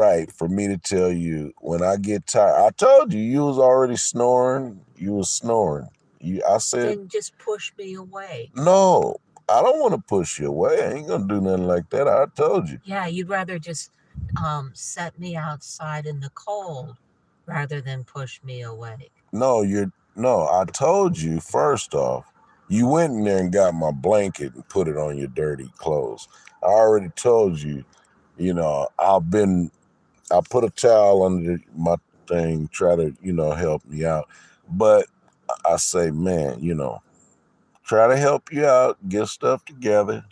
right for me to tell you when I get tired. I told you you was already snoring. You was snoring. I said Then just push me away. no. I don't want to push you away. I ain't gonna do nothing like that. I told you. Yeah, you'd rather just set me outside in the cold rather than push me away. No, no. I told you first off. You went in there and got my blanket and put it on your dirty clothes. I already told you. I put a towel under my thing, try to, help me out. But I say, man, try to help you out, get stuff together,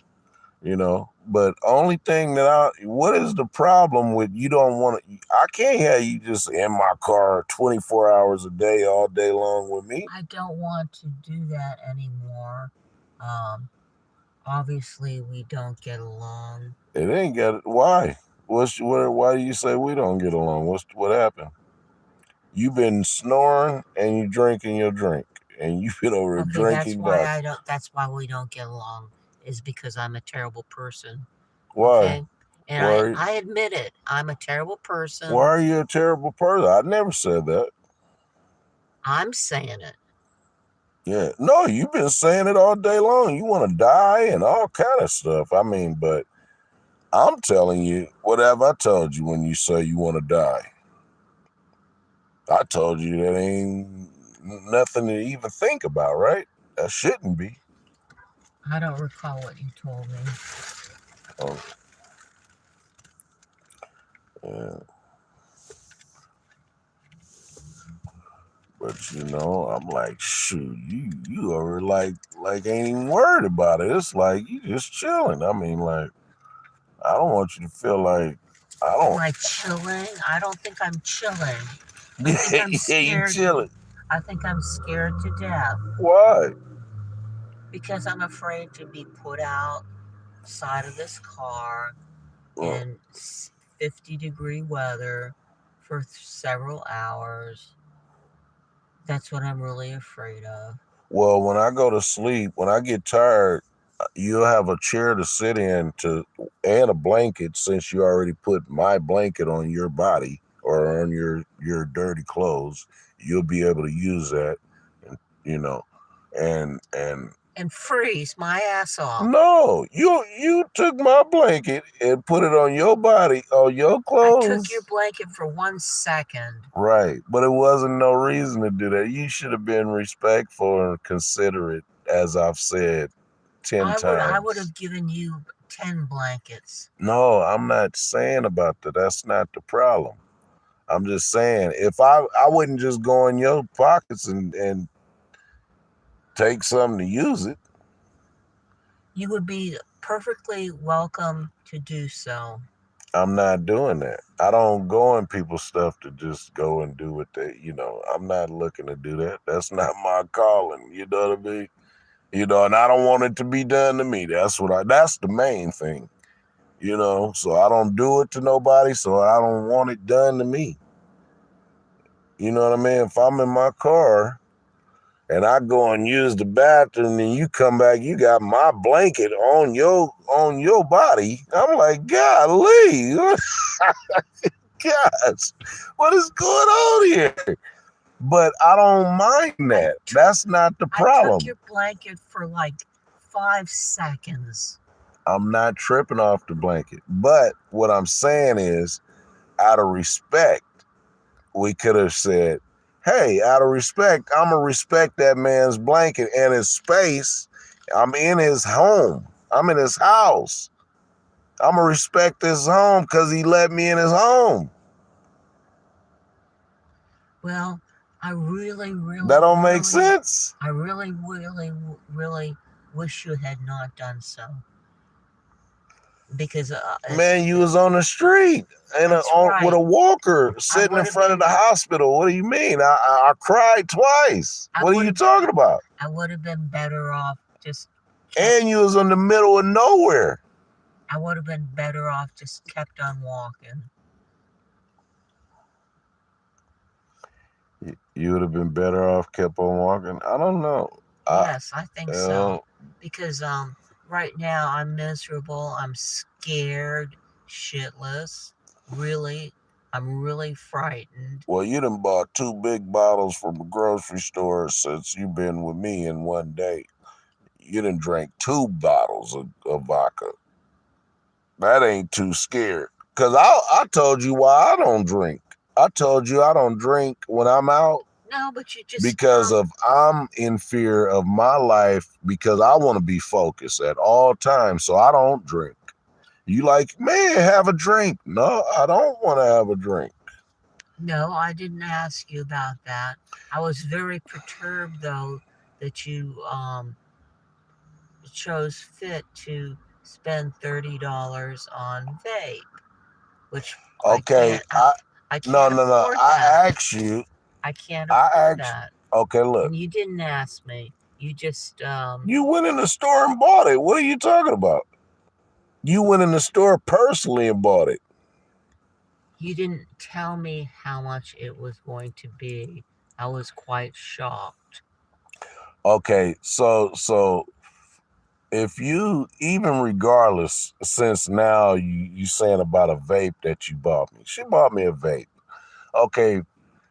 But only thing what is the problem with you don't want to, I can't have you just in my car 24 hours a day, all day long with me. I don't want to do that anymore. Um, Obviously, we don't get along. It ain't got it. Why? Why do you say we don't get along? What happened? You've been snoring and you drinking your drink. And you've been over Okay, that's drinking why Dr. I don't. That's why we don't get along. Is because I'm a terrible person. Why? Okay, and Why I are you, I admit it. I'm a terrible why person. are you a terrible person? I never said that. I'm saying it. Yeah. No, you've been saying it all day long. You want to die and all kind of stuff. I mean, but I'm telling you, whatever I told you when you say you want to die. I told you that ain't nothing to even think about, right? That shouldn't be. I don't recall what you told me. Oh, yeah. But I'm like, shoot, you are like ain't even worried about it. It's like you just chilling. I mean, like, I don't want you to feel like I Am don't. I chilling? I don't think I'm chilling. I think I'm Yeah, you scared. chilling. I think I'm scared to death Why? because I'm afraid to be put outside of this car Well, in 50-degree weather for several hours. That's what I'm really afraid of. well, when I go to sleep, when I get tired, you'll have a chair to sit in and a blanket since you already put my blanket on your body or on your dirty clothes. You'll be able to use that, and you know, and And freeze my ass off. no, you took my blanket and put it on your body, on your I took your clothes. blanket for 1 second. Right, but it wasn't no reason to do that. You should have been respectful and considerate, as I've said 10 I would times. have given you 10 blankets. No, I'm not saying about that. That's not the problem. I'm just saying if I wouldn't just go in your pockets and take something to use it. You would be perfectly welcome to do so. I'm not doing that. I don't go in people's stuff to just go and do what I'm not looking to do that. That's not my calling. You know what I mean? And I don't want it to be done to me. That's the main thing. So I don't do it to nobody, so I don't want it done to me. You know what I mean? If I'm in my car and I go and use the bathroom and you come back, you got my blanket on your body. I'm like, golly, gosh, what is going on here? But I don't mind I, that. t- That's not the I took problem. your blanket for like 5 seconds. I'm not tripping off the blanket. But what I'm saying is, out of respect, we could have said, hey, out of respect, I'm going to respect that man's blanket and his space. I'm in his home. I'm in his house. I'm going to respect his home because he let me in his home. Well, I really, That really, don't make really, sense. I really, really, really wish you had not done so. Because Man, you was on the street that's with right. a walker I sitting in would have front of been, the hospital. What do you mean? I cried twice. I What are would you have, talking about? I would have been better off just kept. And you was in the middle of nowhere. I would have been better off just kept on walking. You would have been better off kept on walking. I don't know. I Yes, I think so. uh, Because right now I'm miserable. I'm scared shitless. Really. I'm really frightened. Well, you done bought 2 big bottles from the grocery store since you've been with me in one day. You done drank 2 bottles of vodka. That ain't too scared. Cause I told you why I don't drink. I told you I don't drink when I'm out No, but you just because of I'm in fear of my life because I want to be focused at all times. So I don't drink. You like, man, have a drink. No, I don't want to have a drink. No, I didn't ask you about that. I was very perturbed though that you chose fit to spend $30 on vape, which I Okay, can't I no can't no no. afford that. I asked you. I can't I afford asked. that. Okay, look. And you didn't ask me. You just You went in the store and bought it. What are you talking about? You went in the store personally and bought it. you didn't tell me how much it was going to be. I was quite shocked. Okay, so if you even regardless, since now you saying about a vape that you bought me, she bought me a vape. Okay,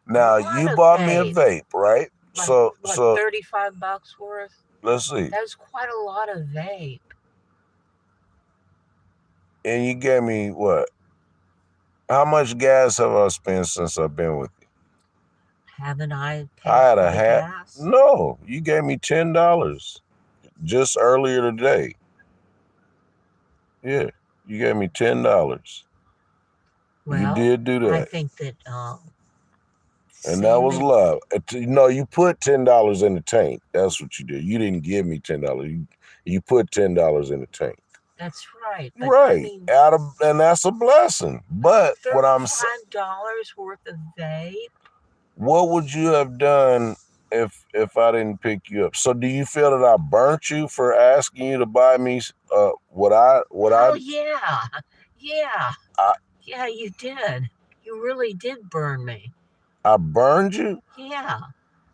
now What you a bought me a vape! vape, right? Like So what, $35 worth? let's see. That was quite a lot of vape. And you gave me what? How much gas have I spent since I've been with you? Haven't I I paid had for a the hat. gas? No, you gave me $10 just earlier today. Yeah, you gave me $10. You Well, did do I that. think that And that was saving, love. No, you put $10 in the tank. That's what you did. You didn't give me $10. You put $10 in the tank. that's right. But I Right. mean, And that's a blessing. But what I'm saying, $35 worth of vape? what would you have done if I didn't pick you up? So do you feel that I burnt you for asking you to buy me Oh, yeah. Yeah. I Yeah, you did. You really did burn me. I burned you? Yeah.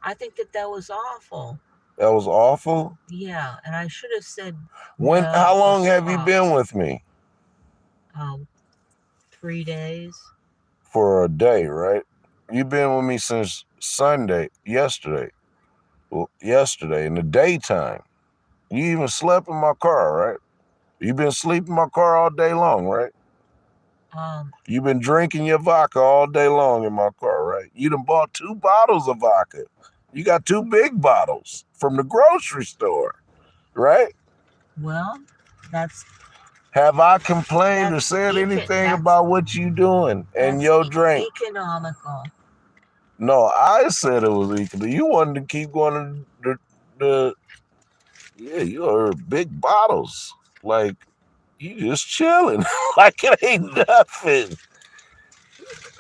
I think that that was awful. That was awful. Yeah. And I should have said How no or long have you been stopped. with me? Um, 3 days. For a day, right? You've been with me since Sunday, yesterday. Well, yesterday in the daytime. You even slept in my car, right? You've been sleeping in my car all day long, right? Um, You've been drinking your vodka all day long in my car, right? You done bought 2 bottles of vodka. You got 2 big bottles from the grocery store, right? well, that's Have I complained or that's said anything that's about what you doing and your drink? economical. No, I said it was equal. You wanted to keep going to the yeah, you are big bottles. Like you just chilling. Like it ain't nothing.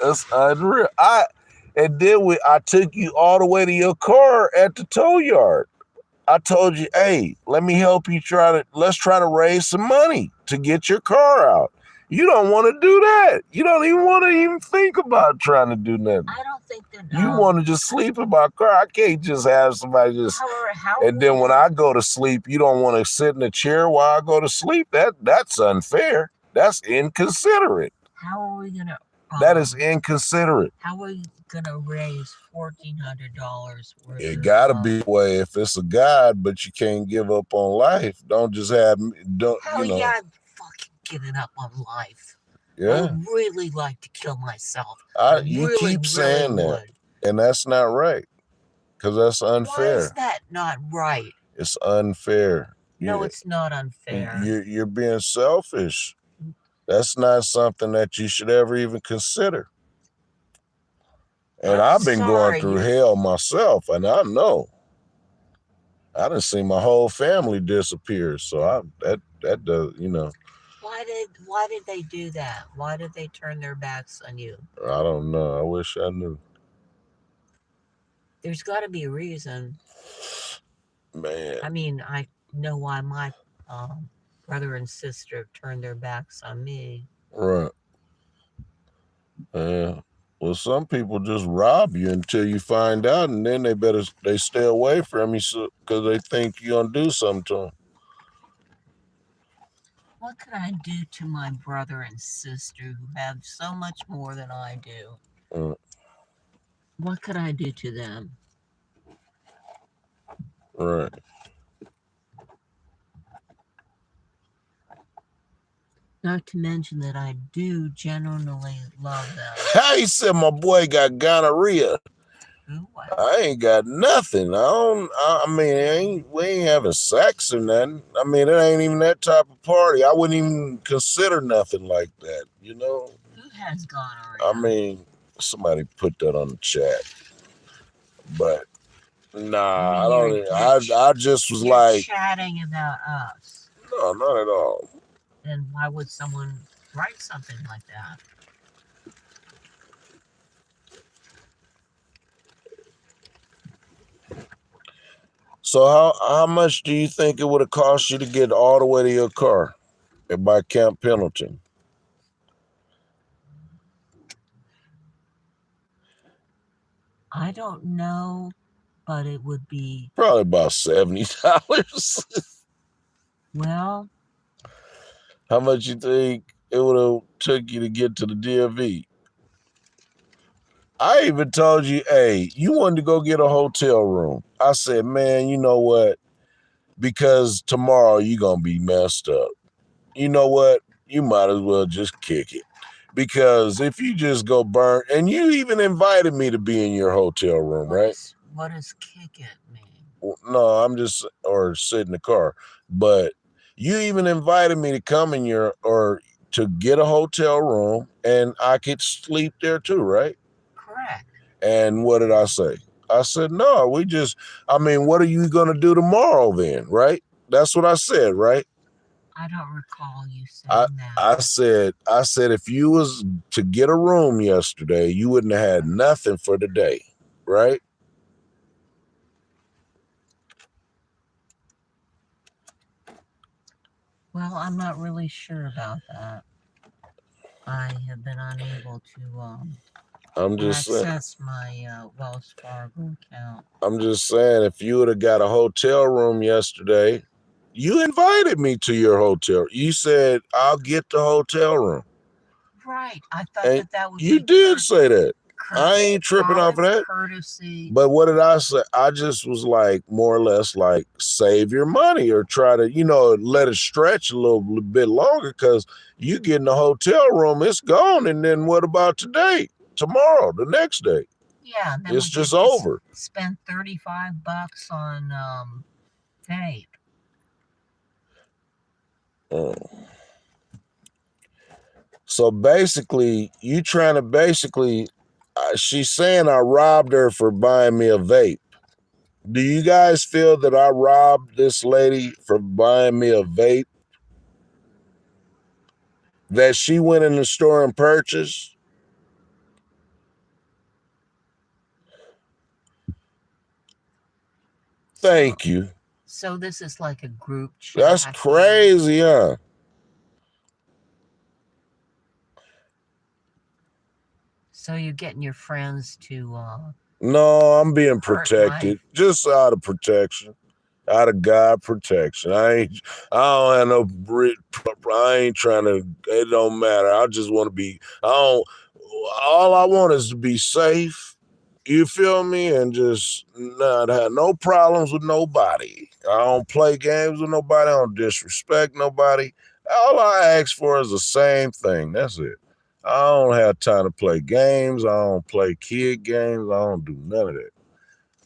That's unreal. I took you all the way to your car at the tow yard. I told you, hey, let me help you let's try to raise some money to get your car out. You don't want to do that. You don't even want to even think about trying to do nothing. I don't think that You want to just sleep in my car. I can't just have somebody just. however, And then when I go to sleep, you don't want to sit in a chair while I go to sleep. That's unfair. That's inconsiderate. how are we gonna That is inconsiderate. how are we gonna raise $1,400 worth It of gotta be a way if it's a God, but you can't give up on life. Don't just have don't hell yeah, I'm fucking giving up on life. I Yeah. would really like to kill myself. You really, keep really saying that, would. and that's not right because that's Why is unfair. that not right? It's unfair. No, it's not unfair. You're being selfish. That's not something that you should ever even consider. And I've been going through hell myself, and I know. I done seen my whole family disappear, so that does, Why did they do that? Why did they turn their backs on you? I don't know. I wish I knew. There's got to be a reason. Man. I mean, I know why my brother and sister have turned their backs on me. Right. Yeah. Well, some people just rob you until you find out, and then they stay away from you because they think you're gonna do something to them. What could I do to my brother and sister who have so much more than I do? Mm, What could I do to them? right. Not to mention that I do genuinely love them. He said my boy got gonorrhea. Ooh, wow. I ain't got nothing. I mean, we ain't having sex or nothing. I mean, it ain't even that type of party. I wouldn't even consider nothing like that, you know? Who has gonorrhea? I mean, somebody put that on the chat. But nah, I just was you're like chatting about us. No, not at all. Then why would someone write something like that? So how much do you think it would have cost you to get all the way to your car by Camp Pendleton? I don't know, but it would be Probably about $70. well. How much you think it would have took you to get to the DMV? I even told you, hey, you wanted to go get a hotel room. I said, man, you know what? Because tomorrow you're going to be messed up. You know what? You might as well just kick it. Because if you just go burn, and you even invited me to be in your hotel room, right? What does kick it mean? No, I'm just, or sit in the car. But you even invited me to come in or to get a hotel room, and I could sleep there too, right? Correct. And what did I say? I said, no, what are you going to do tomorrow then, right? That's what I said, right? I don't recall you saying that. I said, if you was to get a room yesterday, you wouldn't have had nothing for the day, right? Well, I'm not really sure about that. I have been unable to access my Wells Fargo account. I'm just saying, if you would have got a hotel room yesterday, you invited me to your hotel. You said, I'll get the hotel room. Right. I thought that would you be did say that. I ain't tripping off of that. Courtesy. But what did I say? I just was like, more or less like, save your money or try to, let it stretch a little bit longer, because you get in the hotel room, it's gone. And then what about today, tomorrow, the next day? Yeah, then it's just over. Spend $35 on vape. So basically, she's saying I robbed her for buying me a vape. Do you guys feel that I robbed this lady for buying me a vape that she went in the store and purchased? Thank you. So this is like a group chat. That's crazy, huh? So you're getting your friends to No, I'm being protected. Just out of protection. Out of God protection. I don't have no I ain't trying to, it don't matter. I just want to be, all I want is to be safe. You feel me? And just not have no problems with nobody. I don't play games with nobody. I don't disrespect nobody. All I ask for is the same thing. That's it. I don't have time to play games. I don't play kid games. I don't do none of that.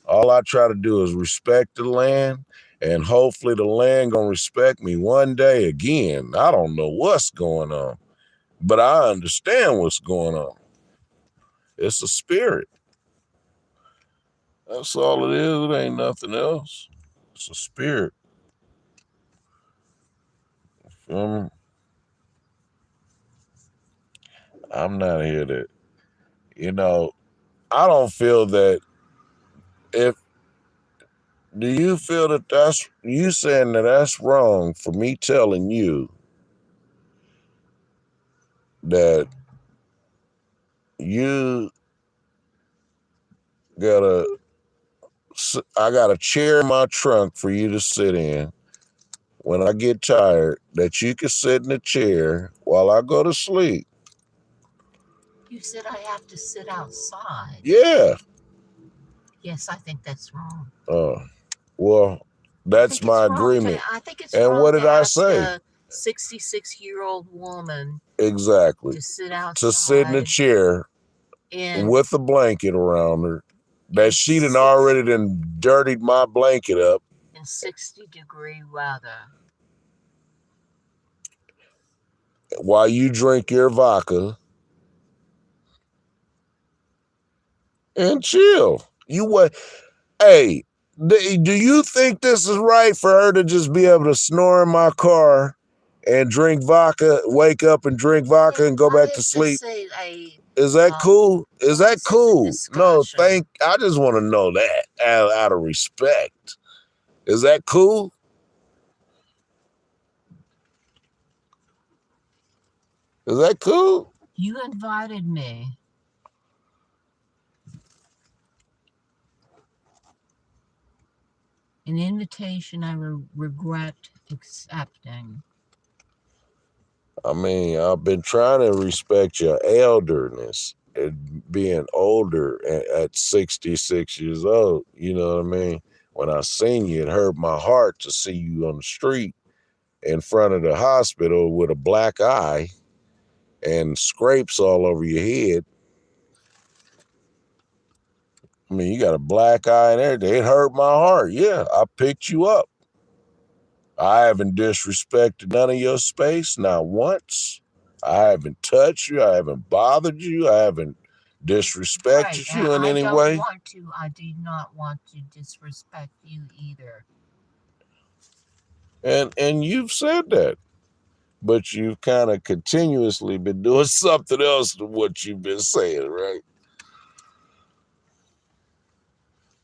All I try to do is respect the land, and hopefully the land gonna respect me one day again. I don't know what's going on, but I understand what's going on. It's a spirit. That's all it is. It ain't nothing else. It's a spirit. You feel me? I'm not here to, I don't feel that do you feel that that's, you saying that that's wrong for me telling you that you I got a chair in my trunk for you to sit in when I get tired, that you can sit in a chair while I go to sleep. You said I have to sit outside. Yeah. Yes, I think that's wrong. Oh, well, that's my agreement. I think it's and wrong what did to I ask say? a 66-year-old woman Exactly. to sit outside. To sit in a chair with a blanket around her that she done already done dirtied my blanket up. In 60-degree weather. While you drink your vodka and chill. You what? Hey, do you think this is right for her to just be able to snore in my car and drink vodka, wake up and drink vodka and go back to sleep? Is that cool? Is that cool? No, I just want to know that out of respect. Is that cool? Is that cool? You invited me. An invitation I regret accepting. I mean, I've been trying to respect your elderness and being older at 66 years old. You know what I mean? When I seen you, it hurt my heart to see you on the street in front of the hospital with a black eye and scrapes all over your head. I mean, you got a black eye and everything. It hurt my heart. Yeah, I picked you up. I haven't disrespected none of your space, not once. I haven't touched you. I haven't bothered you. I haven't disrespected you in any way. I do not want to disrespect you either. And you've said that. But you've kind of continuously been doing something else to what you've been saying, right?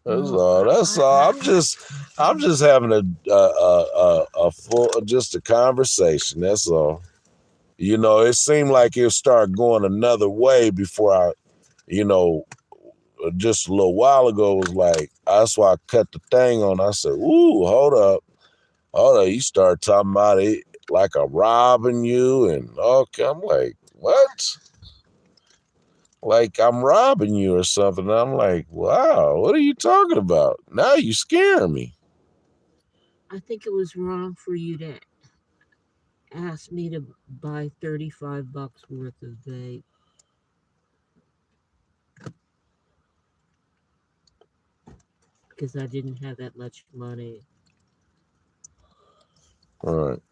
That's all. That's all. I'm just having a full, just a conversation. That's all. You know, it seemed like it'll start going another way before I, you know, just a little while ago was like, that's why I cut the thing on. I said, ooh, hold up. You start talking about it like I'm robbing you. And okay, I'm like, what? Like I'm robbing you or something. And I'm like, wow, what are you talking about? Now you scare me. I think it was wrong for you to ask me to buy $35 worth of vape. Because I didn't have that much money. All right.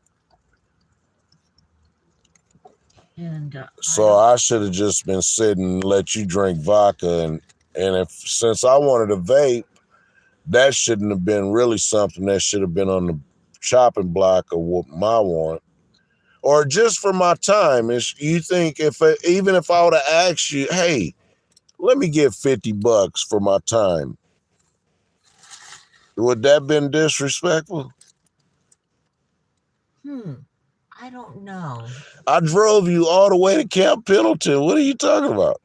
And so I should have just been sitting and let you drink vodka. And if since I wanted a vape, that shouldn't have been really something that should have been on the chopping block of what my want. Or just for my time. You think even if I would have asked you, hey, let me get $50 for my time, would that have been disrespectful? I don't know. I drove you all the way to Camp Pendleton. What are you talking about?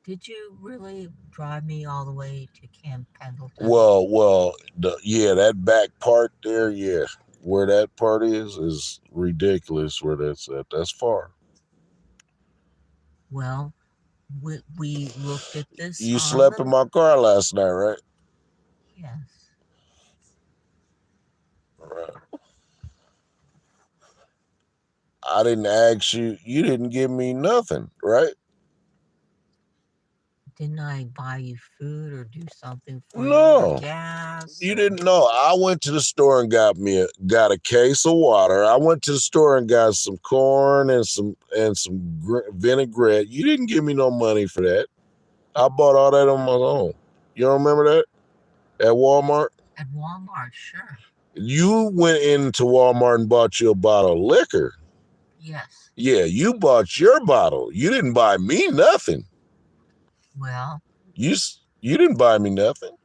Did you really drive me all the way to Camp Pendleton? Well, that back part there, yeah, where that part is ridiculous. Where that's at, that's far. Well, we looked at this. You slept in my car last night, right? Yes. Right. I didn't ask you. You didn't give me nothing, right? Didn't I buy you food or do something for you? No. Gas? You didn't know. I went to the store and got a case of water. I went to the store and got some corn and some vinaigrette. You didn't give me no money for that. I bought all that on my own. You don't remember that? At Walmart? At Walmart, sure. You went into Walmart and bought you a bottle of liquor. Yes. Yeah, you bought your bottle. You didn't buy me nothing. Well, you didn't buy me nothing.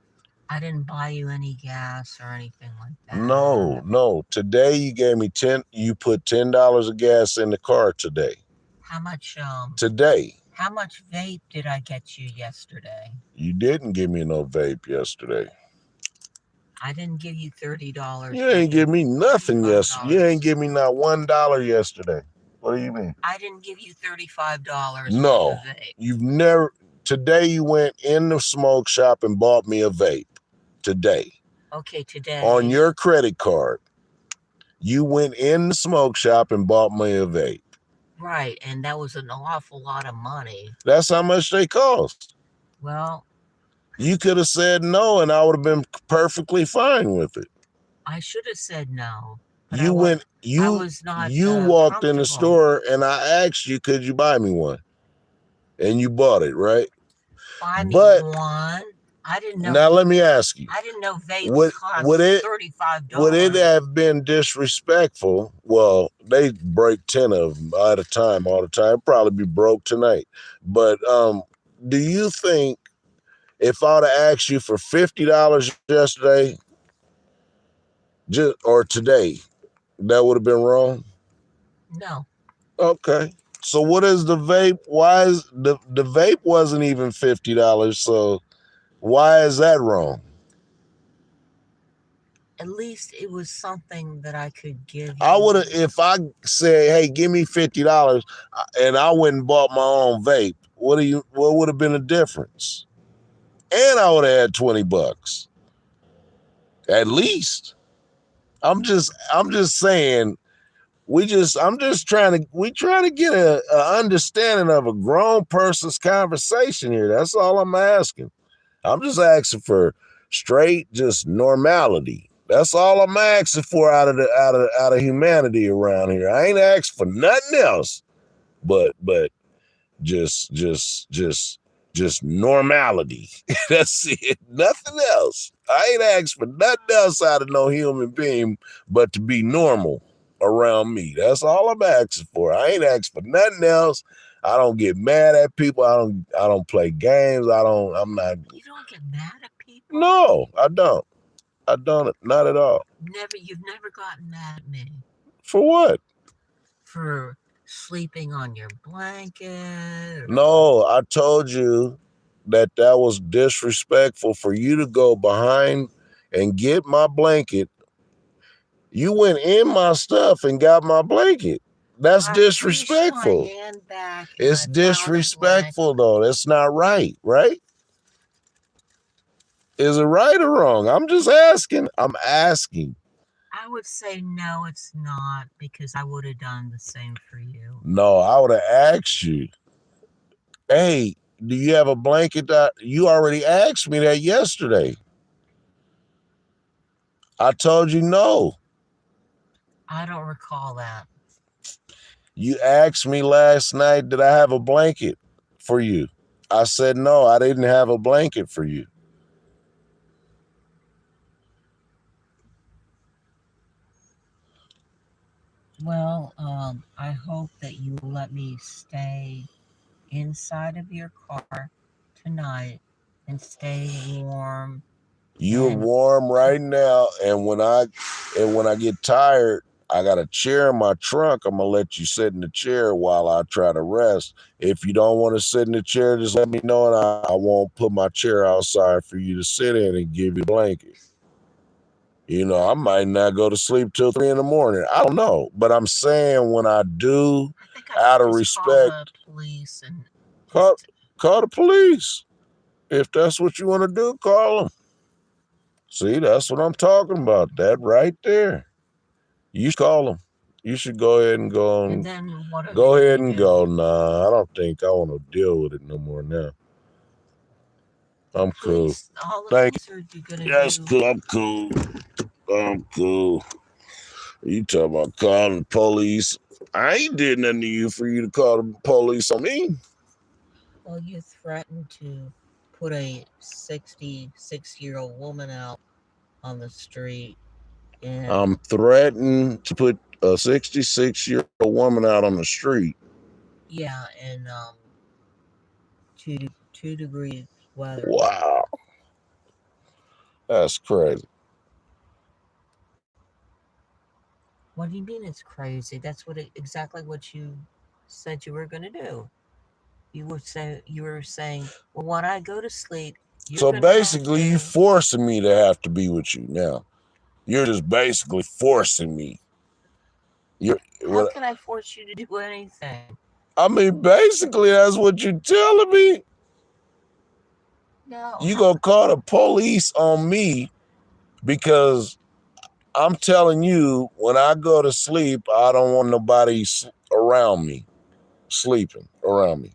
I didn't buy you any gas or anything like that. No. Today you gave me you put $10 of gas in the car today. How much today? How much vape did I get you yesterday? You didn't give me no vape yesterday. I didn't give you $30. You ain't give me nothing yesterday. You ain't give me not $1 yesterday. What do you mean? I didn't give you $35 No, for the vape. you've never. Today you went in the smoke shop and bought me a vape. Today. Okay, today. On your credit card, you went in the smoke shop and bought me a vape. Right, and that was an awful lot of money. That's how much they cost. Well, you could have said no, and I would have been perfectly fine with it. I should have said no. You went. I was not. You walked in the store, and I asked you, "Could you buy me one?" And you bought it, right? Buy me one. I didn't know. Now let me ask you. I didn't know vapes cost $35. Would it have been disrespectful? Well, they break 10 of them at a time all the time. It'd probably be broke tonight. But do you think if I would have asked you for $50 yesterday, or today, that would have been wrong? No. Okay. So what is the vape? Why is the vape wasn't even $50? So why is that wrong? At least it was something that I could give you. I would have, if I said, "Hey, give me $50," and I went and bought my own vape. What would have been the difference? And I would have had $20 at least. I'm just saying. I'm just trying to get a understanding of a grown person's conversation here. That's all I'm asking. I'm just asking for straight, just normality. That's all I'm asking for out of humanity around here. I ain't asking for nothing else, but just normality. That's it. Nothing else. I ain't asking for nothing else out of no human being but to be normal around me. That's all I'm asking for. I ain't asking for nothing else. I don't get mad at people. I don't play games. I'm not. You don't get mad at people? No, I don't. Not at all. You've never gotten mad at me. For what? For sleeping on your blanket? No, I told you that was disrespectful for you to go behind and get my blanket. You went in my stuff and got my blanket. That's disrespectful. It's disrespectful, though. That's not right, right? Is it right or wrong? I'm just asking. I'm asking. I would say no, it's not, because I would have done the same for you. No, I would have asked you, "Hey, do you have a blanket?" You already asked me that yesterday. I told you no. I don't recall that. You asked me last night, did I have a blanket for you? I said no, I didn't have a blanket for you. Well, I hope that you will let me stay inside of your car tonight and stay warm. You're warm right now, and when I get tired, I got a chair in my trunk. I'm gonna let you sit in the chair while I try to rest. If you don't want to sit in the chair, just let me know, and I won't put my chair outside for you to sit in and give you a blanket. You know, I might not go to sleep till 3 in the morning. I don't know. But I'm saying when I do, out of respect, call the police and call the police. If that's what you want to do, call them. See, that's what I'm talking about. That right there. You should call them. You should go ahead and go on. And then what go ahead and go. Nah, I don't think I want to deal with it no more now. I'm cool. Thank you. That's cool. I'm cool. You talking about calling the police? I ain't did nothing to you for you to call the police on me. Well, you threatened to put a 66-year-old woman out on the street. And I'm threatening to put a 66-year-old woman out on the street. Yeah, and 2 degrees weather. Wow. That's crazy. What do you mean it's crazy? That's exactly what you said you were going to do. You were saying, well, when I go to sleep, So basically, you forcing me to have to be with you now. You're just basically forcing me. How can I force you to do anything? I mean, basically, that's what you're telling me. No. You gonna call the police on me because I'm telling you, when I go to sleep, I don't want nobody around me, sleeping around me.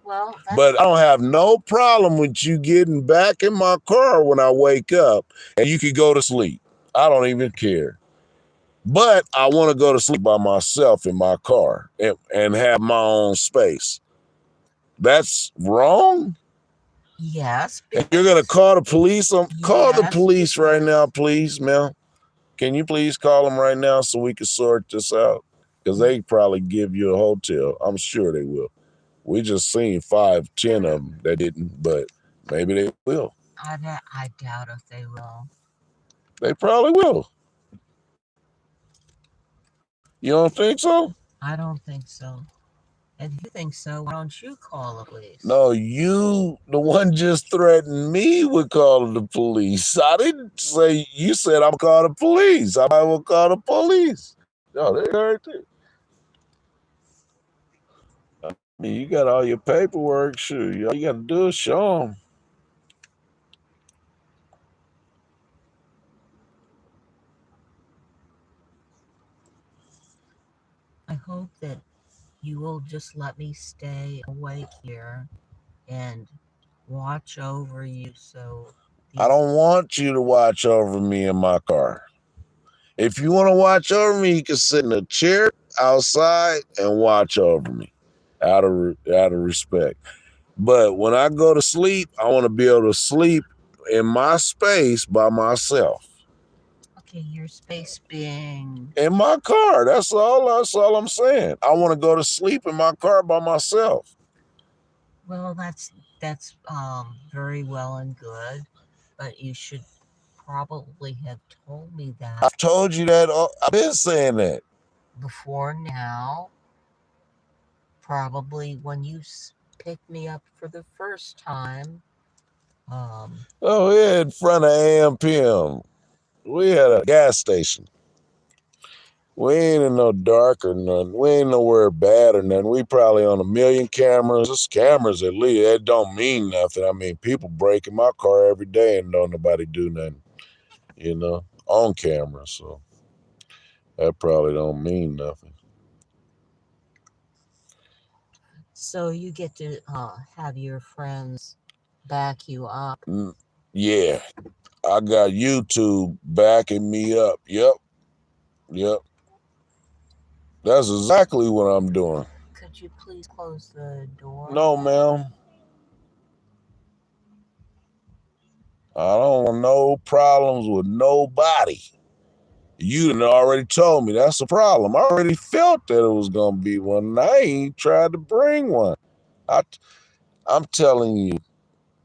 Well, but I don't have no problem with you getting back in my car when I wake up and you can go to sleep. I don't even care. But I want to go to sleep by myself in my car and have my own space. That's wrong? Yes. And you're going to call the police? Call the police right now, please, Mel. Can you please call them right now so we can sort this out? Because they probably give you a hotel. I'm sure they will. We just seen 5, 10 of them that didn't, but maybe they will. I doubt if they will. They probably will. You don't think so? I don't think so. If you think so, why don't you call the police? No, you, the one just threatened me with calling the police. I didn't say, you said I'm calling the police. I will call the police. No, they heard it. I mean, you got all your paperwork. Sure, all you got to do is show them. I hope that you will just let me stay awake here and watch over you. So I don't want you to watch over me in my car. If you want to watch over me, you can sit in a chair outside and watch over me out of respect. But when I go to sleep, I want to be able to sleep in my space by myself. Okay, your space being in my car. That's all I'm saying. I want to go to sleep in my car by myself. Well, that's very well and good, but you should probably have told me that. I've told you that. I've been saying that before now. Probably when you picked me up for the first time. Oh yeah, in front of AM/PM. We had a gas station. We ain't in no dark or nothing. We ain't nowhere bad or nothing. We probably on 1,000,000 cameras. Just cameras at least. That don't mean nothing. I mean, people break in my car every day and don't nobody do nothing, on camera. So that probably don't mean nothing. So you get to have your friends back you up. Yeah, I got YouTube backing me up. Yep. That's exactly what I'm doing. Could you please close the door? No, ma'am. I don't want no problems with nobody. You done already told me that's a problem. I already felt that it was going to be one, and I ain't tried to bring one. I'm telling you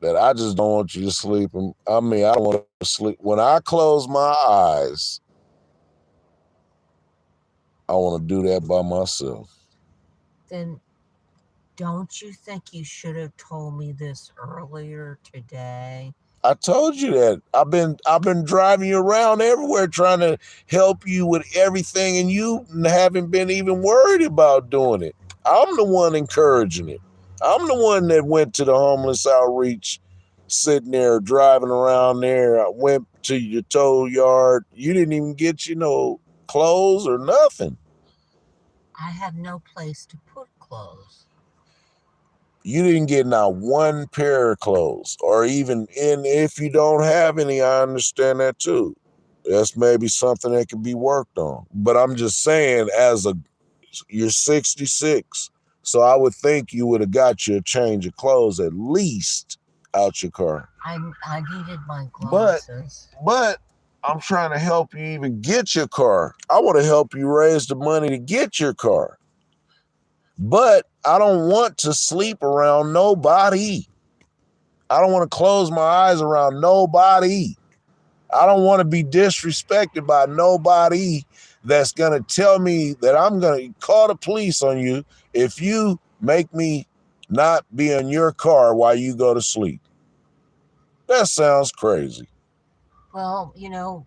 that I just don't want you to sleep. I mean, I don't want to sleep. When I close my eyes, I want to do that by myself. Then don't you think you should have told me this earlier today? I told you that. I've been driving you around everywhere trying to help you with everything, and you haven't been even worried about doing it. I'm the one encouraging it. I'm the one that went to the homeless outreach, sitting there driving around there. I went to your tow yard. You didn't even get clothes or nothing. I have no place to put clothes. You didn't get not one pair of clothes, or even if you don't have any, I understand that too. That's maybe something that can be worked on. But I'm just saying, you're 66, so I would think you would have got you a change of clothes at least out your car. I needed my glasses. But I'm trying to help you even get your car. I want to help you raise the money to get your car. But I don't want to sleep around nobody. I don't want to close my eyes around nobody. I don't want to be disrespected by nobody that's going to tell me that I'm going to call the police on you if you make me not be in your car while you go to sleep. That sounds crazy. Well,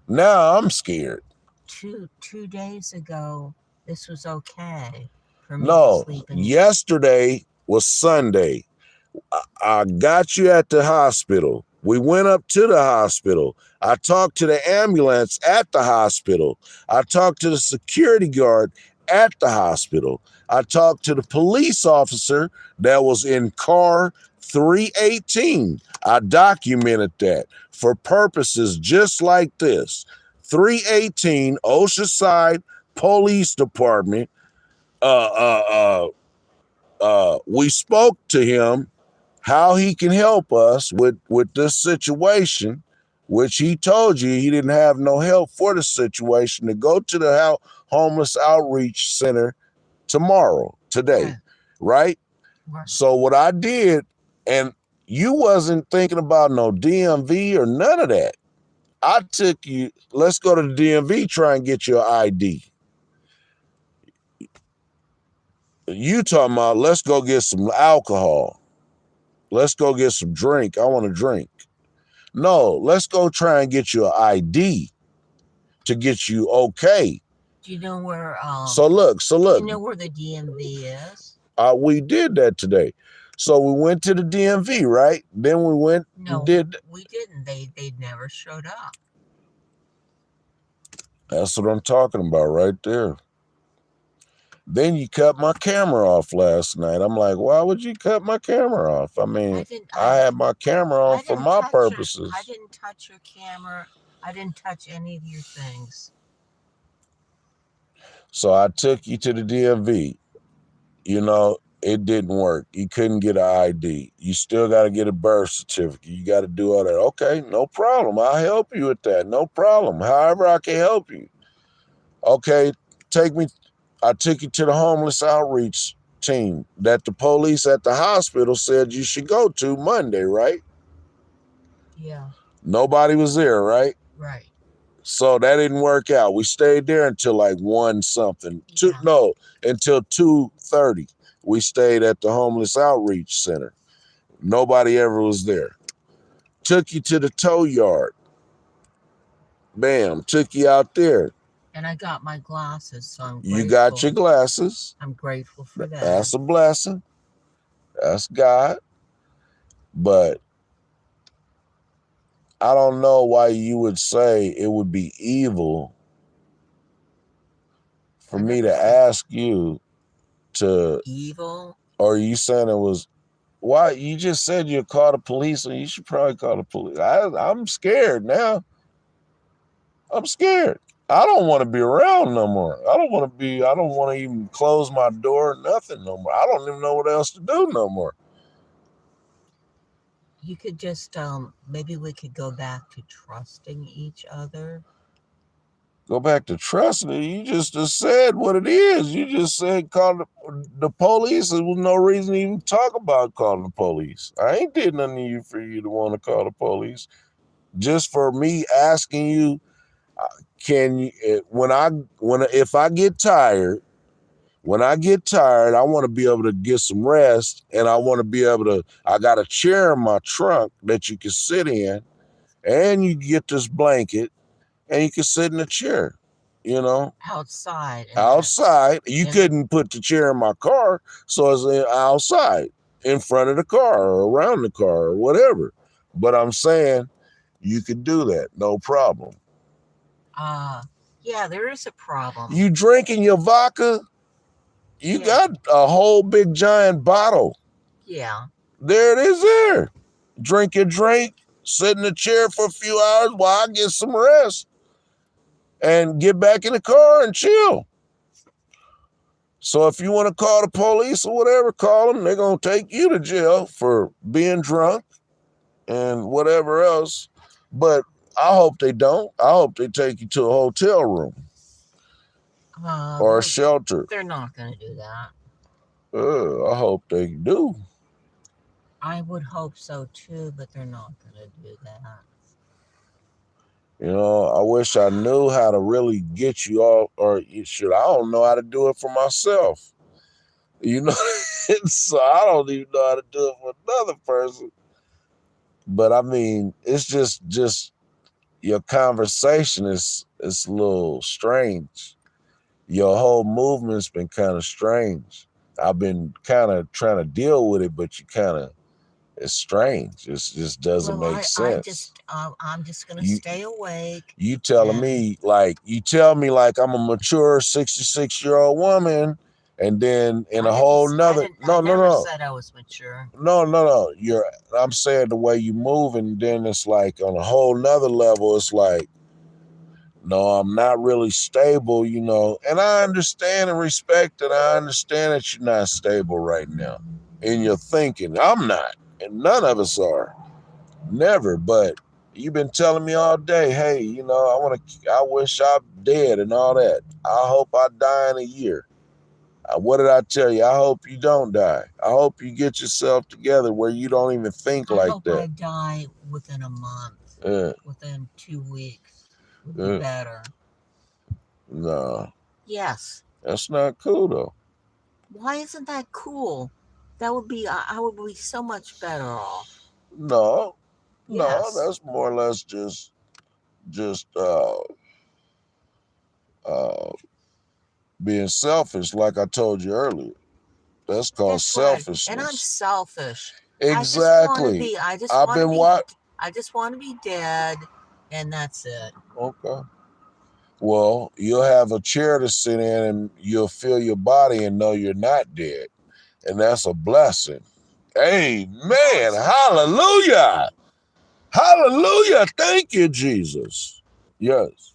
now I'm scared. Two days ago, this was okay for me to No, sleep in. yesterday was Sunday. I got you at the hospital. We went up to the hospital. I talked to the ambulance at the hospital. I talked to the security guard at the hospital. I talked to the police officer that was in car 318. I documented that for purposes just like this. 318 Oceanside Police Department. We spoke to him how he can help us with this situation, which he told you he didn't have no help for the situation, to go to the homeless outreach center today, right? So what I did, and you wasn't thinking about no DMV or none of that. I took you, let's go to the DMV, try and get your ID. You talking about, let's go get some alcohol. Let's go get some drink. I want to drink. No, let's go try and get your ID to get you okay. Do you know where? So look. Do you know where the DMV is? We did that today. So we went to the DMV, right? Then we went. No, we didn't. They never showed up. That's what I'm talking about right there. Then you cut my camera off last night. I'm like, why would you cut my camera off? I mean, I had my camera on for my purposes. I didn't touch your camera. I didn't touch any of your things. So I took you to the DMV. It didn't work. You couldn't get an ID. You still got to get a birth certificate. You got to do all that. Okay, no problem. I'll help you with that. No problem. However I can help you. Okay, I took you to the homeless outreach team that the police at the hospital said you should go to Monday, right? Yeah. Nobody was there, right? Right. So that didn't work out. We stayed there until like 1 something. Until 2:30. We stayed at the homeless outreach center. Nobody ever was there. Took you to the tow yard. Bam, took you out there. And I got my glasses, so I'm grateful. You got your glasses. I'm grateful for that. That's a blessing. That's God. But I don't know why you would say it would be evil for me to ask you to... Evil? Or are you saying it was... Why? You just said you'd call the police, and you should probably call the police. I'm scared now. I'm scared. I don't want to be around no more. I don't want to even close my door, nothing no more. I don't even know what else to do no more. You could just, maybe we could go back to trusting each other. Go back to trusting? You just said what it is. You just said call the police. There was no reason to even talk about calling the police. I ain't did nothing to you for you to want to call the police. Just for me asking you, can you, if I get tired, I want to be able to get some rest, and I want to be able to, I got a chair in my trunk that you can sit in, and you get this blanket, and you can sit in the chair, Outside. You couldn't put the chair in my car, so it's outside, in front of the car, or around the car, or whatever. But I'm saying you could do that, no problem. Yeah, there is a problem. You drinking your vodka? You got a whole big giant bottle. Yeah. There it is there. Drink your drink, sit in the chair for a few hours while I get some rest, and get back in the car and chill. So if you want to call the police or whatever, call them. They're going to take you to jail for being drunk and whatever else. But I hope they don't. I hope they take you to a hotel room or a shelter. They're not going to do that. I hope they do. I would hope so too, but they're not going to do that. I wish I knew how to really get you off, or I don't know how to do it for myself. So I don't even know how to do it for another person. But I mean, it's just your conversation is a little strange. Your whole movement's been kind of strange. I've been kind of trying to deal with it, but you kind of it's strange. It just doesn't Well, make sense. I'm just gonna You stay awake. you telling And me like you tell me like I'm a mature 66-year-old woman, and then in a whole nother I no no never no said I was mature. no you're I'm saying the way you move, and then it's like on a whole nother level. It's like no, I'm not really stable, and I understand and respect that. I understand that you're not stable right now in your thinking. I'm not, and none of us are. Never. But you've been telling me all day, hey, I wish I'm dead and all that. I hope I die in a year. What did I tell you? I hope you don't die. I hope you get yourself together where you don't even think I like hope that. I die within a month, Uh, within 2 weeks would be uh, better. no, Yes. that's not cool though. Why isn't that cool? That would be, I would be so much better off. No, no, Yes. that's more or less just uh being selfish, like I told you earlier. That's called That's right. And I'm selfishness. selfish. Exactly. I've been what? I just want to be dead, and that's it. Okay. Well, you'll have a chair to sit in, and you'll feel your body and know you're not dead, and that's a blessing. No, Amen. it's not. Hallelujah. Hallelujah. Thank you, Jesus. Yes.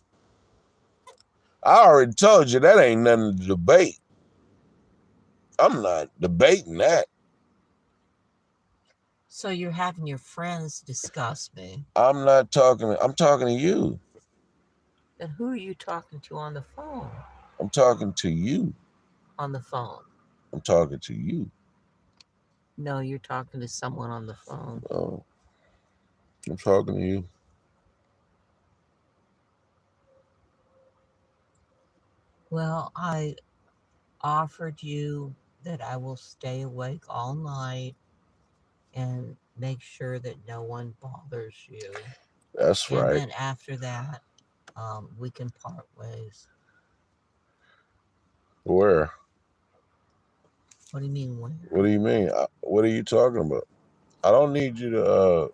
I already told you that ain't nothing to debate. I'm not debating that. So you're having your friends discuss me. I'm not talking. I'm talking to you. Then who are you talking to on the phone? I'm talking to you. On the phone. I'm talking to you. No, you're talking to someone on the phone. Oh, I'm talking to you. Well, I offered you that I will stay awake all night and make sure that no one bothers you. That's And right. then after that, we can part ways. Where? What do you mean, What where? do you mean? What are you talking about? I don't need you to.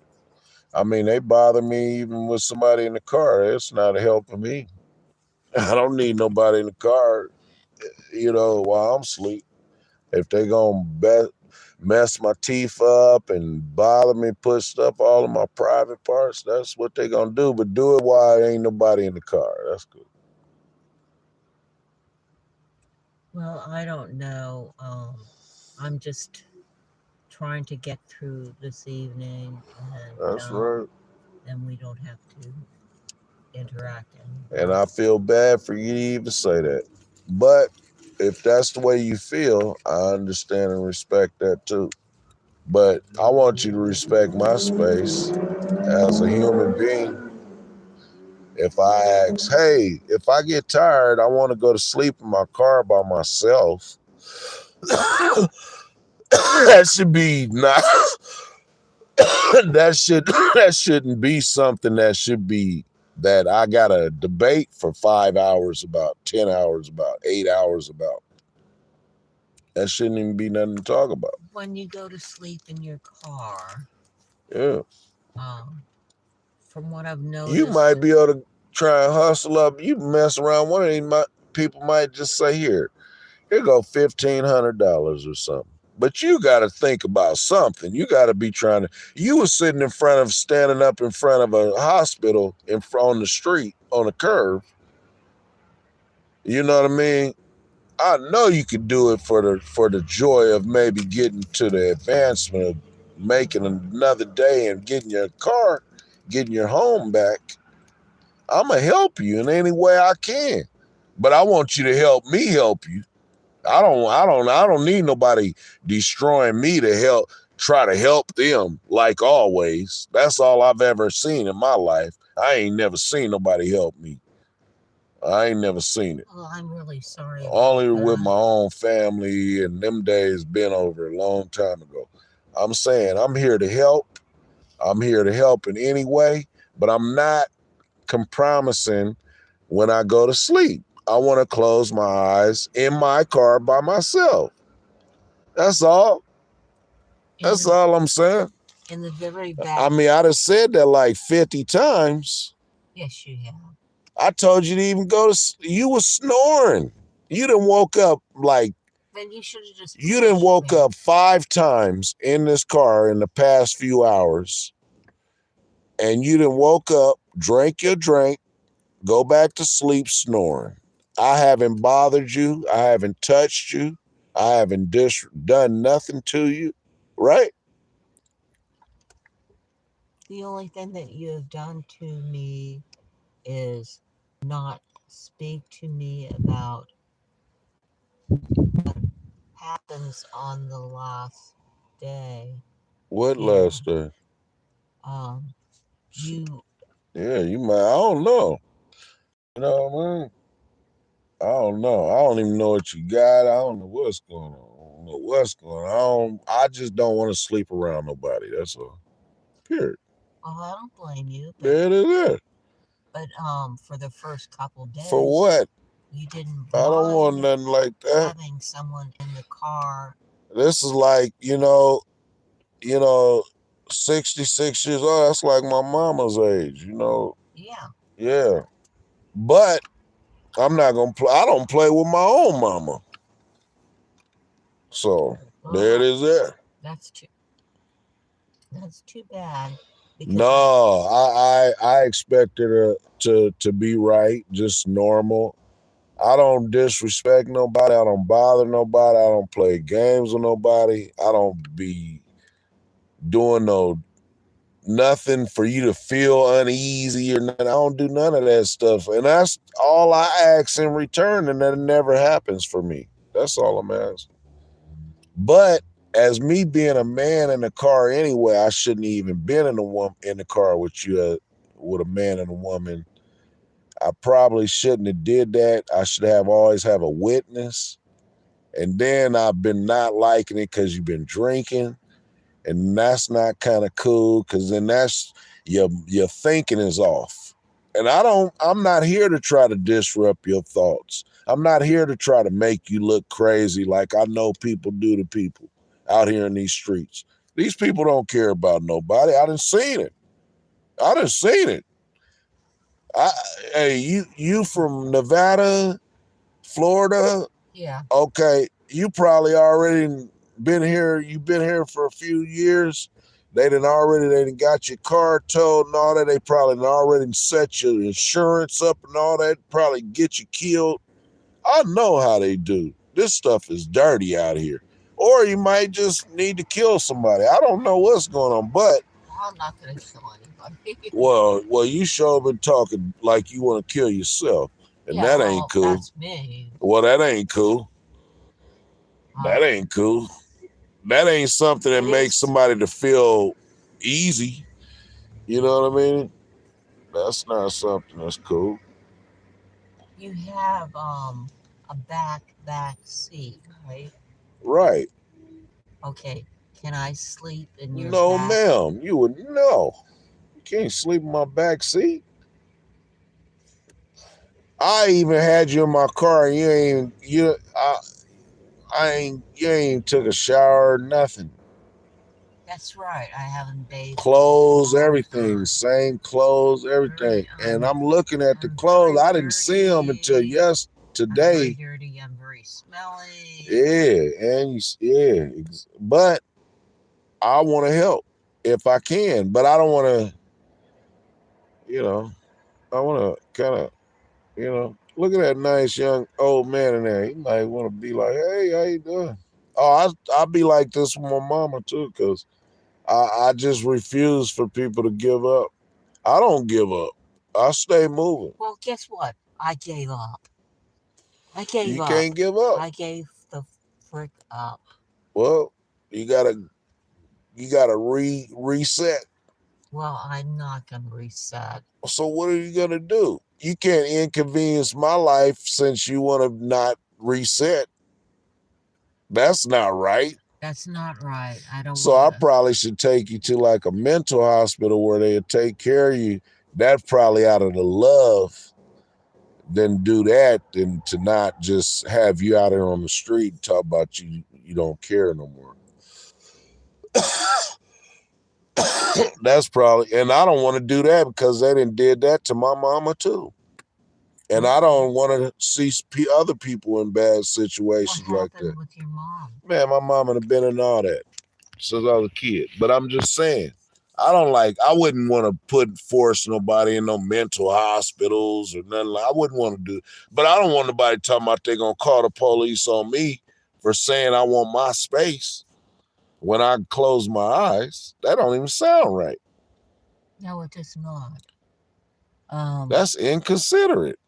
I mean, they bother me even with somebody in the car. It's not helping me. I don't need nobody in the car, while I'm asleep. If they gonna mess my teeth up and bother me, put stuff all in my private parts, that's what they gonna do. But do it while there ain't nobody in the car. That's good. Well, I don't know. I'm just trying to get through this evening, and That's right. then we don't have to interact And anymore. I feel bad for you to even say that. But if that's the way you feel, I understand and respect that too. But I want you to respect my space as a human being. If I ask, hey, if I get tired, I want to go to sleep in my car by myself, that should be not that shouldn't be something that should be that I gotta debate for 5 hours about, 10 hours about, 8 hours about. That shouldn't even be nothing to talk about. When you go to sleep in your car, Yeah. um, from what I've You noticed, might be able to try and hustle up. You mess around, one of these people might just say, here go $1,500 or something. But you got to think about something. You got to be trying to. You were standing up in front of a hospital on the street on a curve. You know what I mean? I know you could do it for the joy of maybe getting to the advancement of making another day and getting your car, getting your home back. I'm gonna help you in any way I can, but I want you to help me help you. I don't need nobody destroying me to try to help them like always. That's all I've ever seen in my life. I ain't never seen nobody help me. I ain't never seen it. well, I'm really sorry about Only with my that. own family, and them days been over a long time ago. I'm saying I'm here to help. I'm here to help in any way, but I'm not compromising when I go to sleep. I want to close my eyes in my car by myself. That's all. That's In all I'm saying. in the very back. I mean, I done said that like 50 times. Yes, you have. I told you to even go to, you was snoring. You done woke up like, Then you should have just you done pushed woke me. up 5 times in this car in the past few hours. And you done woke up, drank your drink, go back to sleep snoring. I haven't bothered you. I haven't touched you. I haven't done nothing to you. Right? The only thing that you have done to me is not speak to me about what happens on the last day. What Yeah. last day? Um, you, Yeah, you might. I don't know. You know what I mean? I don't know. I don't even know what you got. I don't know what's going on. I don't know what's going on. I just don't want to sleep around nobody. That's all. Period. well, I don't blame you, There it is. but for the first couple For days, what? you didn't I don't want mind nothing like that. having someone in the car. This is like, you know, 66 years old. That's like my mama's age, you know. Yeah. Yeah. But I'm not going to play. I don't play with my own mama. So there it Well, is there. that's too that's too bad because No, I expected her to be right, just normal. I don't disrespect nobody. I don't bother nobody. I don't play games with nobody. I don't be doing nothing for you to feel uneasy or nothing. I don't do none of that stuff. And that's all I ask in return, and that never happens for me. That's all I'm asking. But as me being a man in the car anyway, I shouldn't even been in the car with you, with a man and a woman. I probably shouldn't have did that. I should have always have a witness. And then I've been not liking it because you've been drinking, and that's not kind of cool because then that's your thinking is off. And I'm not here to try to disrupt your thoughts. I'm not here to try to make you look crazy like I know people do to people out here in these streets. These people don't care about nobody. I done seen it. I done seen it. I, hey, you from Nevada, Florida? yeah, Okay, you probably already been here. You've been here for a few years. They done got your car towed and all that. They probably done already set your insurance up and all that. Probably get you killed. I know how they do. This stuff is dirty out here. Or you might just need to kill somebody. I don't know what's going on, but well, I'm not gonna kill anybody. well, you sure been talking like you want to kill yourself, and Yeah, that ain't well, cool. that's me. Well, that ain't cool. Uh, That ain't cool. That ain't something that it makes is. somebody to feel easy. You know what I mean? That's not something that's cool. You have a back seat, right? Right. Okay. Can I sleep in your No, back? ma'am. You would no. You can't sleep in my back seat. I even had you in my car and I ain't you ain't took a shower, nothing. That's right. I haven't bathed in a Clothes, long everything, time. same clothes, everything. Very, And I'm I'm looking at the I'm clothes. very I didn't see them until dirty. I'm very today. dirty. I'm very smelly. Yeah, and but I want to help if I can, but I don't want to, you know, I want to kind of, look at that nice young old man in there. He might want to be like, hey, how you doing? Oh, I'll be like this with my mama too, because I just refuse for people to give up. I don't give up. I stay moving. Well, guess what? I gave up. I gave You up. can't give up. I gave the frick up. Well, you gotta reset. Well, I'm not gonna reset. So what are you gonna do? You can't inconvenience my life since you want to not reset. That's not right. That's not right. I don't So want I to. probably should take you to like a mental hospital where they'll take care of you. That's probably out of the love than do that than to not just have you out there on the street and talk about you don't care no more. That's probably, and I don't want to do that because they did that to my mama too. And I don't want to see other people in bad What situations like that. happened with your mom? Man, my mama have been in all that since I was a kid. But I'm just saying, I wouldn't want to force nobody in no mental hospitals or nothing. I wouldn't want to do, but I don't want nobody talking about they're going to call the police on me for saying I want my space when I close my eyes. That don't even sound right. No, it does not. That's inconsiderate.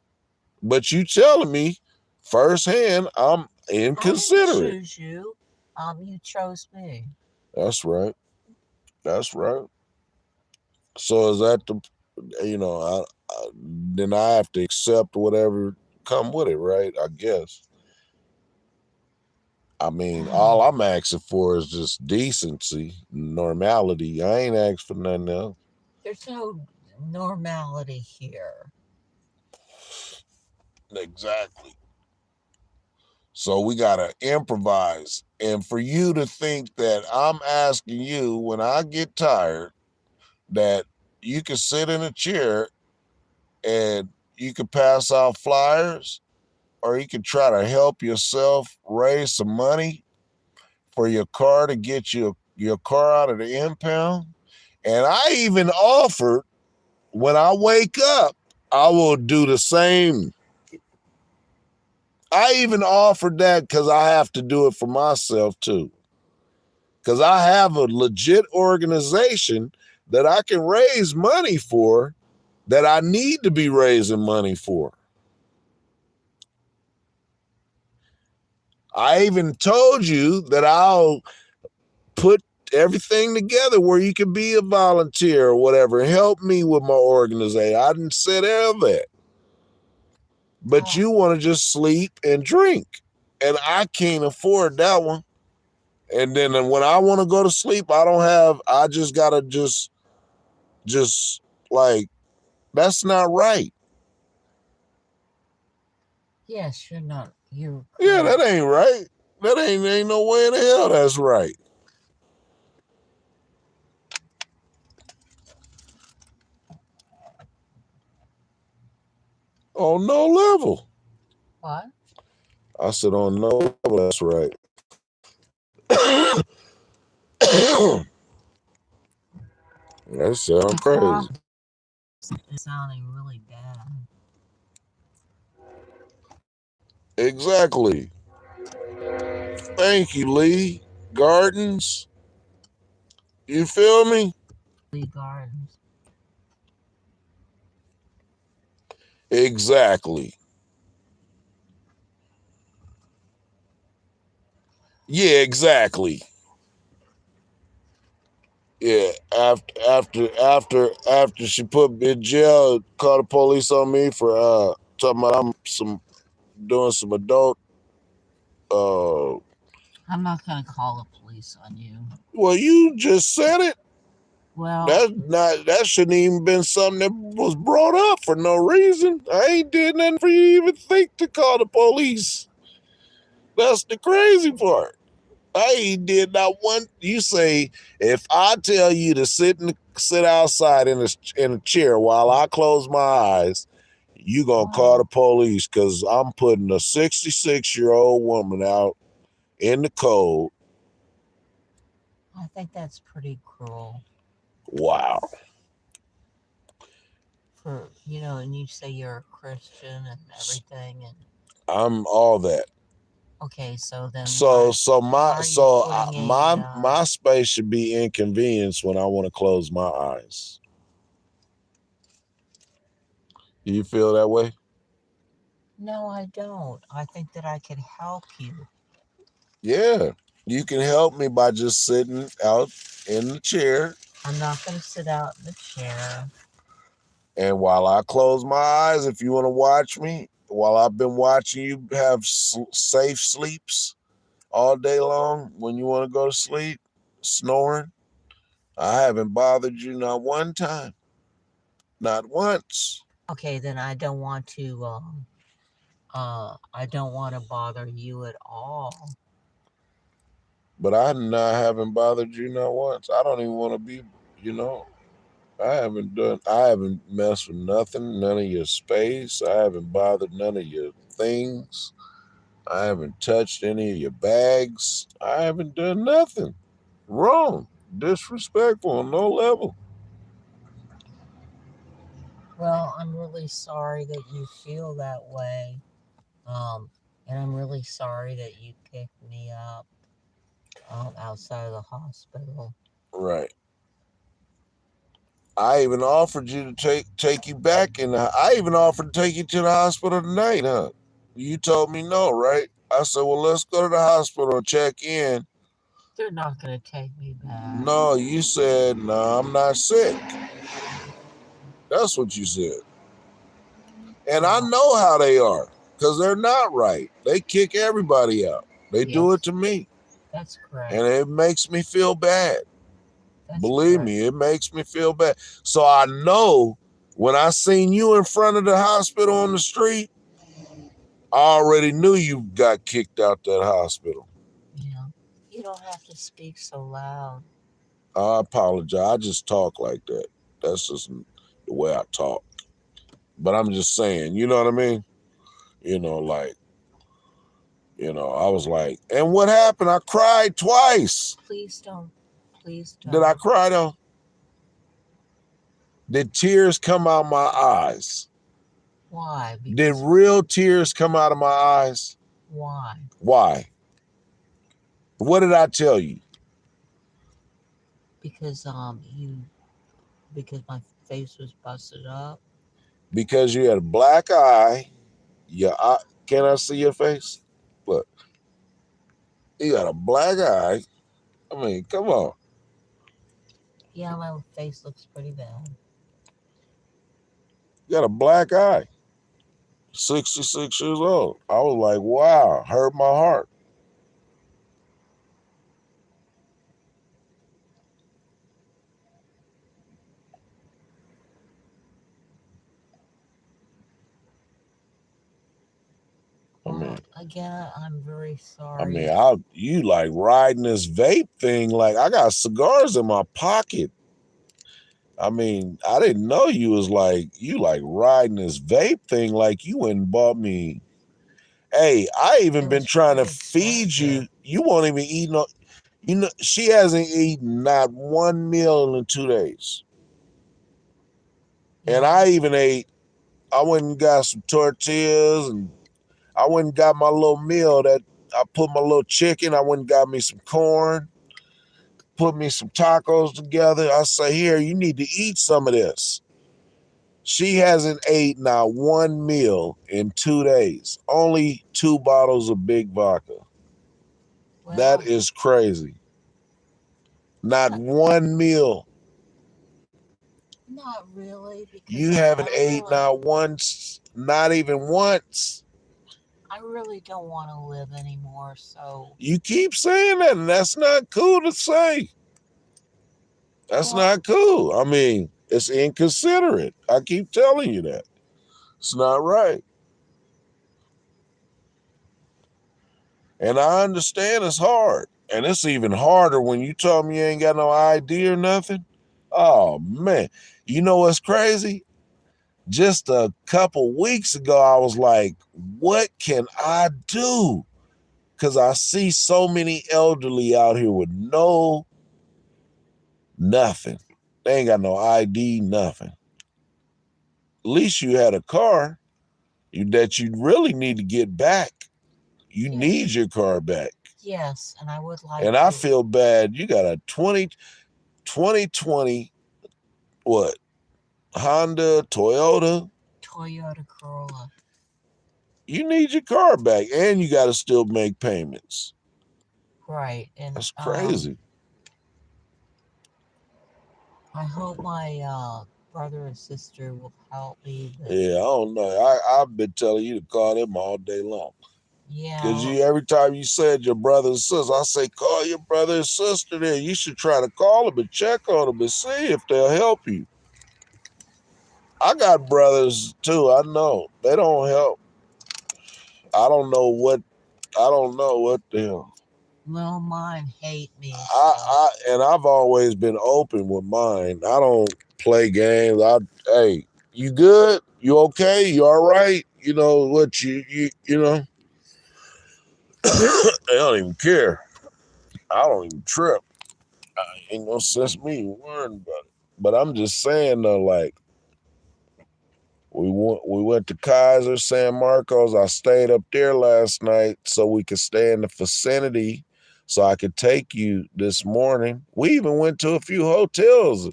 But you telling me firsthand I'm I didn't inconsiderate. choose you. You chose me. That's right. That's right. So is that then I have to accept whatever come with it, right? I guess. I mean, all I'm asking for is just decency, normality. I ain't asked for nothing else. There's no normality here. Exactly. So we gotta improvise. And for you to think that I'm asking you when I get tired that you can sit in a chair and you can pass out flyers or you can try to help yourself raise some money for your car to get your car out of the impound. And I even offered when I wake up, I will do the same. I even offered that because I have to do it for myself too. Because I have a legit organization that I can raise money for that I need to be raising money for. I even told you that I'll put everything together where you can be a volunteer or whatever. Help me with my organization. I didn't say all that. But you want to just sleep and drink. And I can't afford that one. And then when I want to go to sleep, I just gotta just like, that's not right. Yes, you're not. You're Yeah, that correct. ain't right. That ain't no way in the hell that's right. On no level. What? I said on no level, that's right. That sound crazy. It's sounding really bad. Exactly. Thank you, Lee. Gardens. You feel me? Lee Gardens. Exactly. Yeah, exactly. Yeah, after she put me in jail, called the police on me for talking about I'm doing some adult I'm not going to call the police on you. well, you just said it. Well, That shouldn't even been something that was brought up for no reason. I ain't did nothing for you to even think to call the police. That's the crazy part. I ain't did not one. You say if I tell you to sit outside in a chair while I close my eyes, you gonna call the police because I'm putting a 66-year-old woman out in the cold. I think that's pretty cruel. Wow. And you say you're a Christian and everything, and I'm all that. okay, so then So why are you putting a my space should be inconvenienced when I want to close my eyes. Do you feel that way? No, I don't. I think that I can help you. Yeah. You can help me by just sitting out in the chair. I'm not going to sit out in the chair. And while I close my eyes, if you want to watch me, while I've been watching you have safe sleeps, all day long when you want to go to sleep, snoring. I haven't bothered you not one time, not once. Okay, then I don't want to bother you at all. But haven't bothered you not once. I don't even want to be, you know, I haven't messed with nothing, none of your space. I haven't bothered none of your things. I haven't touched any of your bags. I haven't done nothing wrong, disrespectful on no level. Well, I'm really sorry that you feel that way. Um, and I'm really sorry that you picked me up outside of the hospital. Right. I even offered you to take you back, and I even offered to take you to the hospital tonight, huh? You told me no, right? I said, well, let's go to the hospital and check in. They're not going to take me back. No, you said, no, I'm not sick. That's what you said. And I Well, know how they are because they're not right. They kick everybody out. They do it yes, to me. that's And correct. it makes me feel bad. That's Believe correct. me, it makes me feel bad. So I know when I seen you in front of the hospital on the street, I already knew you got kicked out that hospital. Yeah. You don't have to speak so loud. I apologize. I just talk like that. That's just the way I talk. But I'm just saying, you know what I mean? You know, like, I was like, and what happened? I cried twice. Please don't. Please Did I don't. cry though? Did tears come out my eyes? Why? Did Because real tears come out of my eyes? why? Why? What did I tell you? Because because my face was busted up. Because you had a black eye. Your eye, can I see your face? Look, you got a black eye. I mean, come on. Yeah, my face looks pretty bad. You got a black eye. 66 years old. I was like, wow, hurt my heart. I mean, Well, again, I'm very I mean, sorry. you like riding this vape thing. Like I got cigars in my pocket. I mean, I didn't know you like riding this vape thing. Like you went and bought me. Hey, I even It been was trying to pretty feed expensive. you. You won't even eat no. You know, she hasn't eaten not one meal in 2 days. And Yeah. I even ate. I went and got some tortillas, and I went and got my little meal that I put my little chicken. I went and got me some corn, put me some tacos together. I say, here, you need to eat some of this. She hasn't ate not one meal in 2 days. Only 2 bottles of big vodka. That Well, is crazy. Not not, one meal. not really, because You haven't ate not once, not even once. I really don't want to live anymore. So, You keep saying that, and that's not cool to say. That's well, not cool. I mean, it's inconsiderate. I keep telling you that. It's not right. And I understand it's hard. And it's even harder when you tell me you ain't got no ID or nothing. Oh, man. You know what's crazy? Just a couple weeks ago, I was like, what can I do? Because I see so many elderly out here with nothing. They ain't got no ID, nothing. At least you had a car that you really need to get back. You need yes, your car back. yes, and I would like And I to. feel bad. You got a 2020, what, Honda, Toyota? Toyota Corolla. You need your car back and you got to still make payments. Right, and That's crazy. I hope my brother and sister will help me. But Yeah, I don't know. I've been telling you to call them all day long. Cause Yeah, you every time you said your brother and sister, I say call your brother and sister. Then you should try to call them and check on them and see if they'll help you. I got brothers too. I know they don't help. I don't know what. I don't know what the hell. well, mine hate me, so. And I've always been open with mine. I don't play games. Hey, you good? You okay? You all right? You know what you know? They don't even care. I don't even trip. Ain't no sense me worrying about it. But I'm just saying though, like we went to Kaiser San Marcos. I stayed up there last night so we could stay in the vicinity, so I could take you this morning. We even went to a few hotels.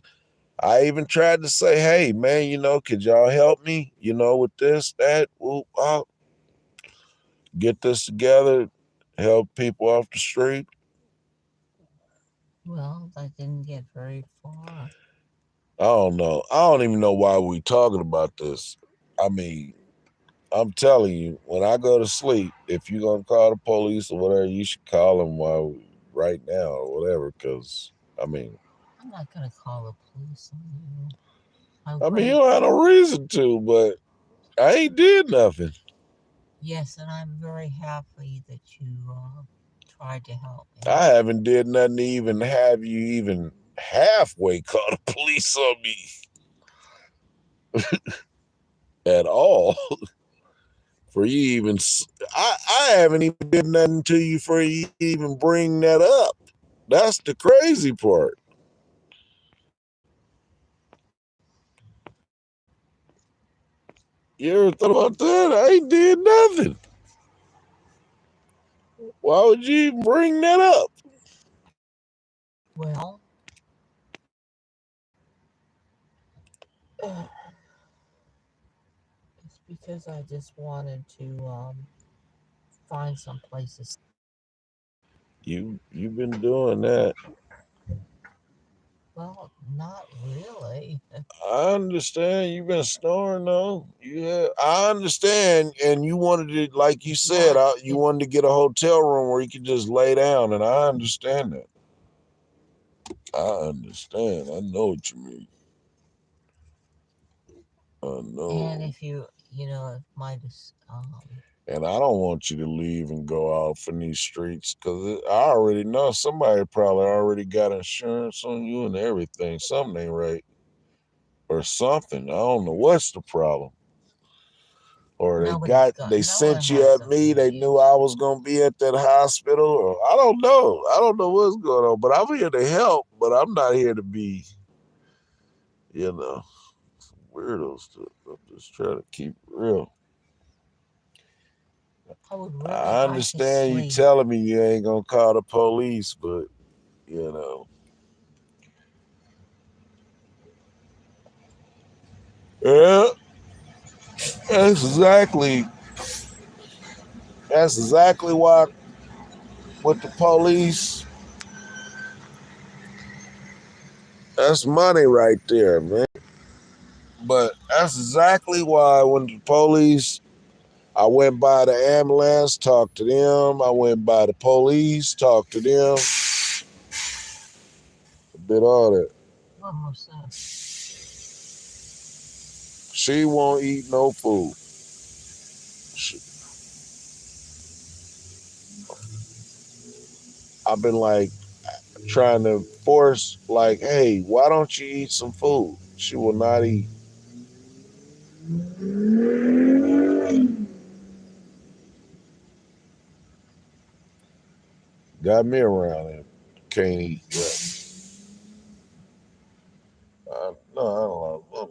I even tried to say, hey man, could y'all help me? With this, that. Well, I'll get this together, help people off the street. Well, that didn't get very far. I don't know. I don't even know why we talking about this. I mean, I'm telling you, when I go to sleep, if you're gonna call the police or whatever, you should call them right now or whatever. Because I'm not gonna call the police on you. I'm I mean, you quite. don't have no reason to, but I ain't did nothing. Yes, and I'm very happy that you tried to help me. I haven't did nothing to even have you even halfway call the police on me at all. For you even, I haven't even did nothing to you for you even bring that up. That's the crazy part. You ever thought about that? I ain't did nothing. Why would you even bring that up? Well, it's because I just wanted to find some places. You've been doing that. Well, not really. I understand you've been snoring though. Yeah, I understand. And you wanted to, like you If you said, want, you if wanted to get a hotel room where you could just lay down, and I understand that. I understand. I know what you mean. I and know. if you, if my, And I don't want you to leave and go out in these streets because I already know somebody probably already got insurance on you and everything. Something ain't right or something. I don't know what's the problem. Or they no one sent you has at me. They knew abused. I was gonna be at that hospital. Or I don't know. I don't know what's going on. But I'm here to help. But I'm not here to be, you know, weirdos. I'm just trying to keep it real. I would really I like to understand you sleep. telling me you ain't gonna call the police, but you know, yeah, that's exactly that's exactly why with the police, that's money right there, man. But that's exactly why when the police, I went by the ambulance, talked to them. I went by the police, talked to them, did all that. What was that? She won't eat no food. She, I've been like trying to force, like, hey, why don't you eat some food? She will not eat. Got me around and can't eat. Right. No, I don't know.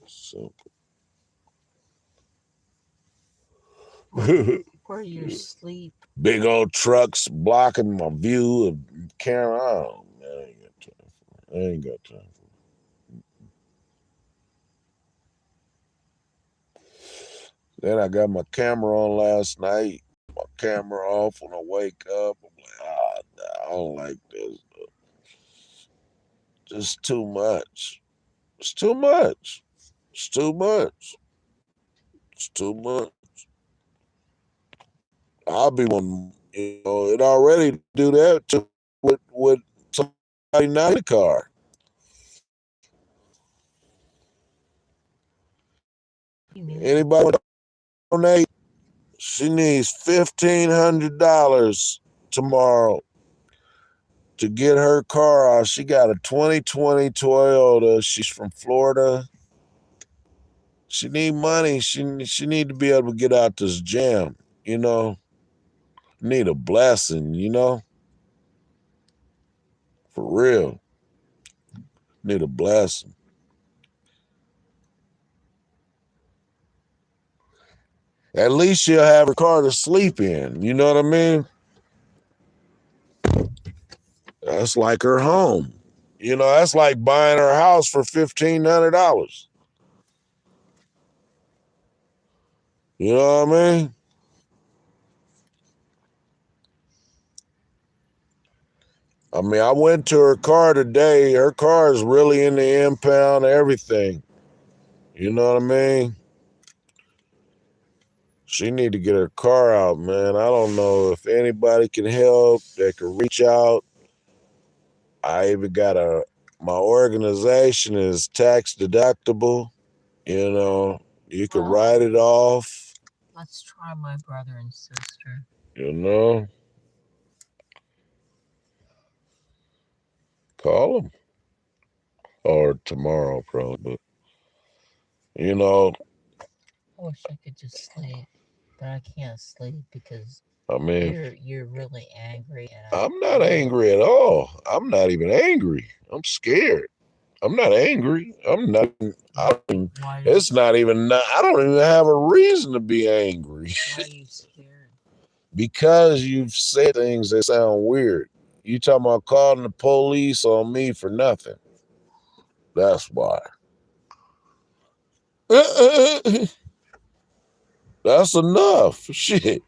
So, For your sleep. big old trucks blocking my view of camera. Oh, man, I ain't got time for it. I ain't got time for it. Then I got my camera on last night. My camera off when I wake up. I'm like, nah, I don't like this. It's too much. It's too much. It's too much. It's too much. I'll be one. It already do that to with somebody not in the car. Anybody want to donate? She needs $1,500 tomorrow to get her car out. She got a 2020 Toyota. She's from Florida. She need money. She need to be able to get out this jam. Need a blessing. For real. Need a blessing. At least she'll have her car to sleep in. You know what I mean? That's like her home. That's like buying her house for $1,500. You know what I mean? I went to her car today. Her car is really in the impound, everything. You know what I mean? She need to get her car out, man. I don't know if anybody can help. They can reach out. I even got my organization is tax deductible. You can write it off. Let's try my brother and sister. Call them. Or tomorrow, probably. But, I wish I could just sleep, but I can't sleep because you're really angry. And I'm not angry at all. I'm not even angry. I'm scared. I'm not angry. It's not even. I don't even have a reason to be angry. Why are you scared? Because you've said things that sound weird. You talking about calling the police on me for nothing. That's why. That's enough. Shit.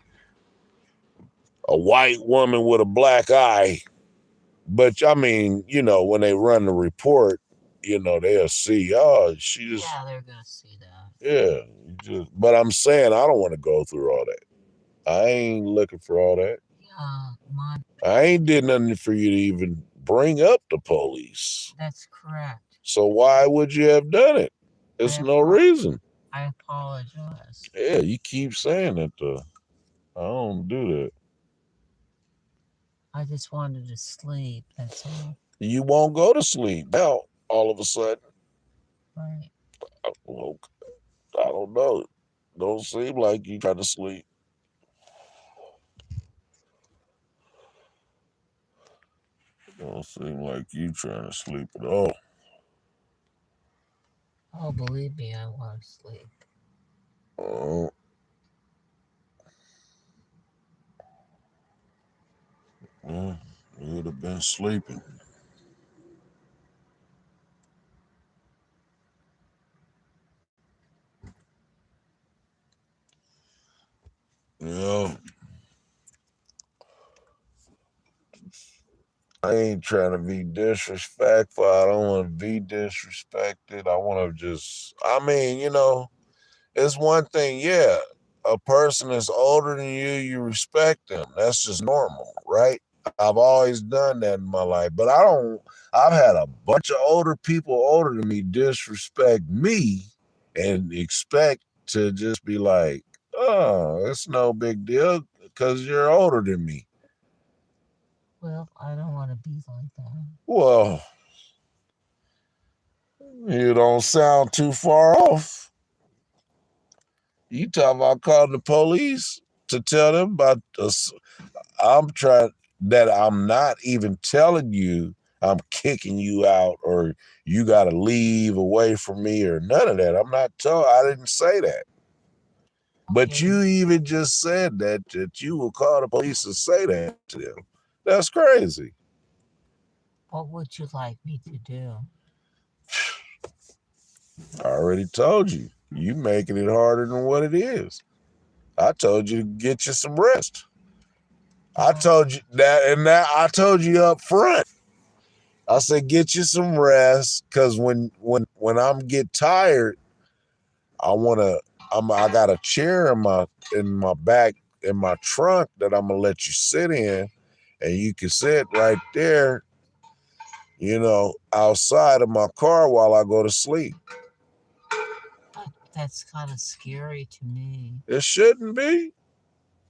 A white woman with a black eye. But when they run the report, they'll see, she just. Yeah, they're going to see that. Yeah. But I'm saying I don't want to go through all that. I ain't looking for all that. Yeah, I ain't did nothing for you to even bring up the police. That's correct. So why would you have done it? There's no reason. I apologize. Yeah, you keep saying that though. I don't do that. I just wanted to sleep, that's all. You won't go to sleep now, all of a sudden. Right. Well, I don't know. Don't seem like you trying to sleep. Don't seem like you trying to sleep at all. Oh, believe me, I want to sleep. Oh. Well, you would have been sleeping. Yeah. I ain't trying to be disrespectful. I don't want to be disrespected. I want to just, it's one thing, yeah. A person is older than you respect them. That's just normal, right? I've always done that in my life. But I've had a bunch of older people older than me disrespect me and expect to just be like, oh, it's no big deal because you're older than me. Well, I don't want to be like that. Well, you don't sound too far off. You talking about calling the police to tell them about us? I'm not even telling you I'm kicking you out or you got to leave away from me or none of that. I didn't say that. But you even just said that you will call the police and say that to them. That's crazy. What would you like me to do? I already told you. You making it harder than what it is. I told you to get you some rest. I told you that, and that I told you up front. I said, get you some rest, cause when I'm get tired, I wanna I got a chair in my back in my trunk that I'm gonna let you sit in, and you can sit right there, outside of my car while I go to sleep. That's kind of scary to me. It shouldn't be.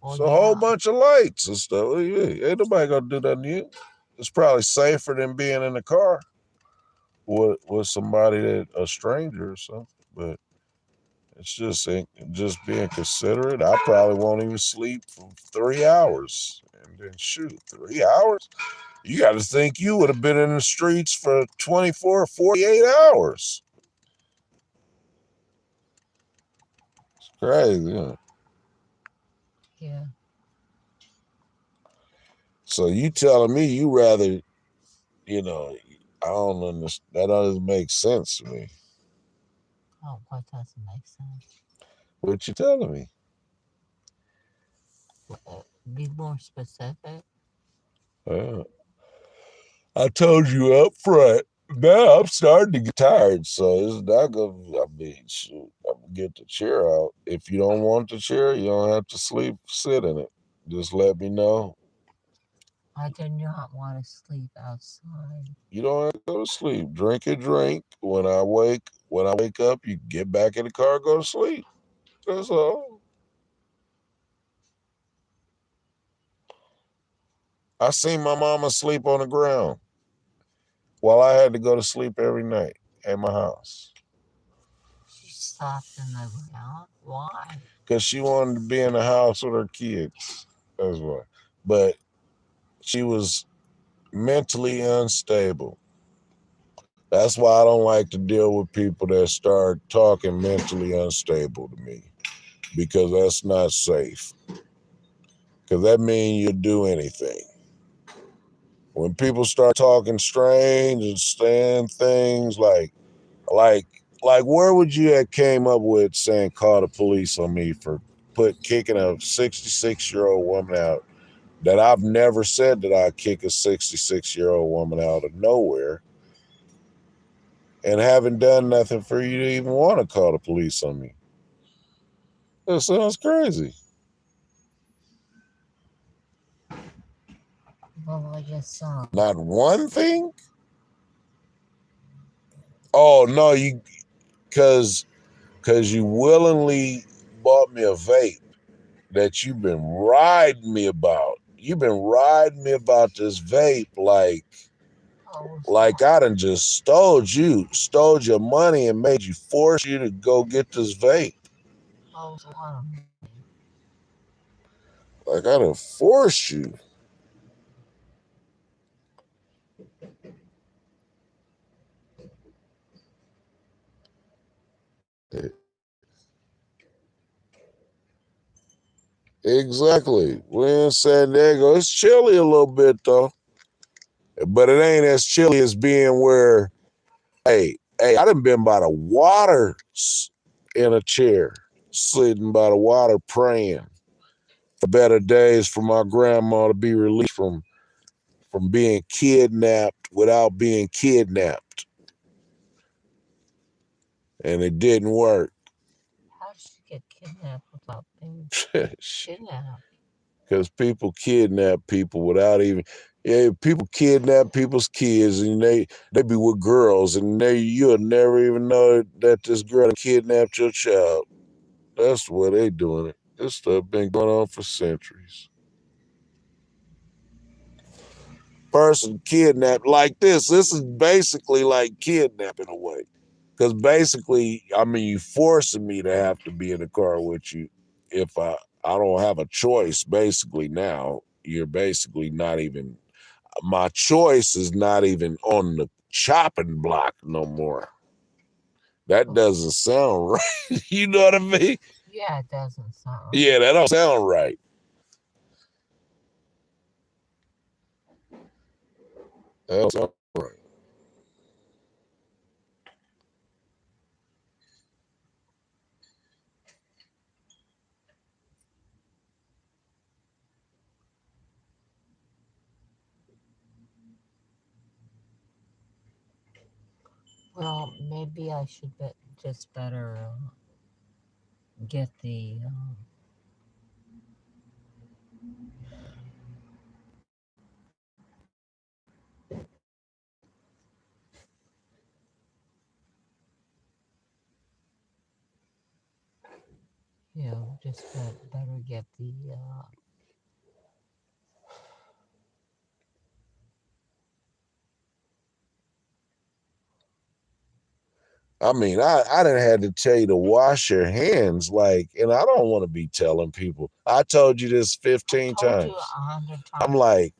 Well, It's a whole yeah, bunch of lights and stuff. Ain't nobody gonna do that to you. It's probably safer than being in the car with somebody a stranger or something. But it's just being considerate. I probably won't even sleep for 3 hours, and then shoot, 3 hours. You got to think you would have been in the streets for 24, 48 hours. It's crazy. Huh? yeah. So you telling me you rather, I don't understand. That doesn't make sense to me. Oh, what doesn't make sense? What you telling me? Be more specific. Uh, I told you up front. Now I'm starting to get tired, so it's not gonna. I mean, shoot, I'm gonna get the chair out. If you don't want the chair, you don't have to sit in it. Just let me know. I do not want to sleep outside. You don't have to go to sleep. Drink a drink. When I wake up, you get back in the car, go to sleep. That's all. I seen my mama sleep on the ground while I had to go to sleep every night at my house She slept in the ground. Why? because she wanted to be in the house with her kids. That's why. But she was mentally unstable. That's why I don't like to deal with people that start talking mentally unstable to me, because that's not safe. Because that means you'll do anything. When people start talking strange and saying things like where would you have came up with saying call the police on me for kicking a 66-year-old woman out, that I've never said that I kick a 66-year-old woman out of nowhere, and haven't done nothing for you to even want to call the police on me? That sounds crazy. Well, I guess so. Not one thing? Oh no, cause you willingly bought me a vape that you've been riding me about. You've been riding me about this vape Oh, like I done just stole your money and made you force you to go get this vape. oh, a lot of money. Like I done forced you. Exactly. We're in San Diego. It's chilly a little bit though, but it ain't as chilly as being where, hey, I done been by the water in a chair, sitting by the water praying for better days for my grandma to be released from being kidnapped without being kidnapped. And it didn't work. How did she get kidnapped without being Because kidnapped? people kidnap people without even, yeah, people kidnap people's kids, and they be with girls, and you'll never even know that this girl kidnapped your child. That's the way they doing it. This stuff been going on for centuries. Person kidnapped like this. This is basically like kidnapping a way. Because basically, I mean, you forcing me to have to be in the car with you. If I don't have a choice, basically now, you're basically not even, my choice is not even on the chopping block no more. That doesn't sound right. You know what I mean? Yeah, it doesn't sound right. Yeah, that don't sound right. That don't sound right. Well, maybe I should just better get the just better get the I mean, I didn't had to tell you to wash your hands, like, and I don't want to be telling people. I told you this I 15 told you times. 100 times. I'm like,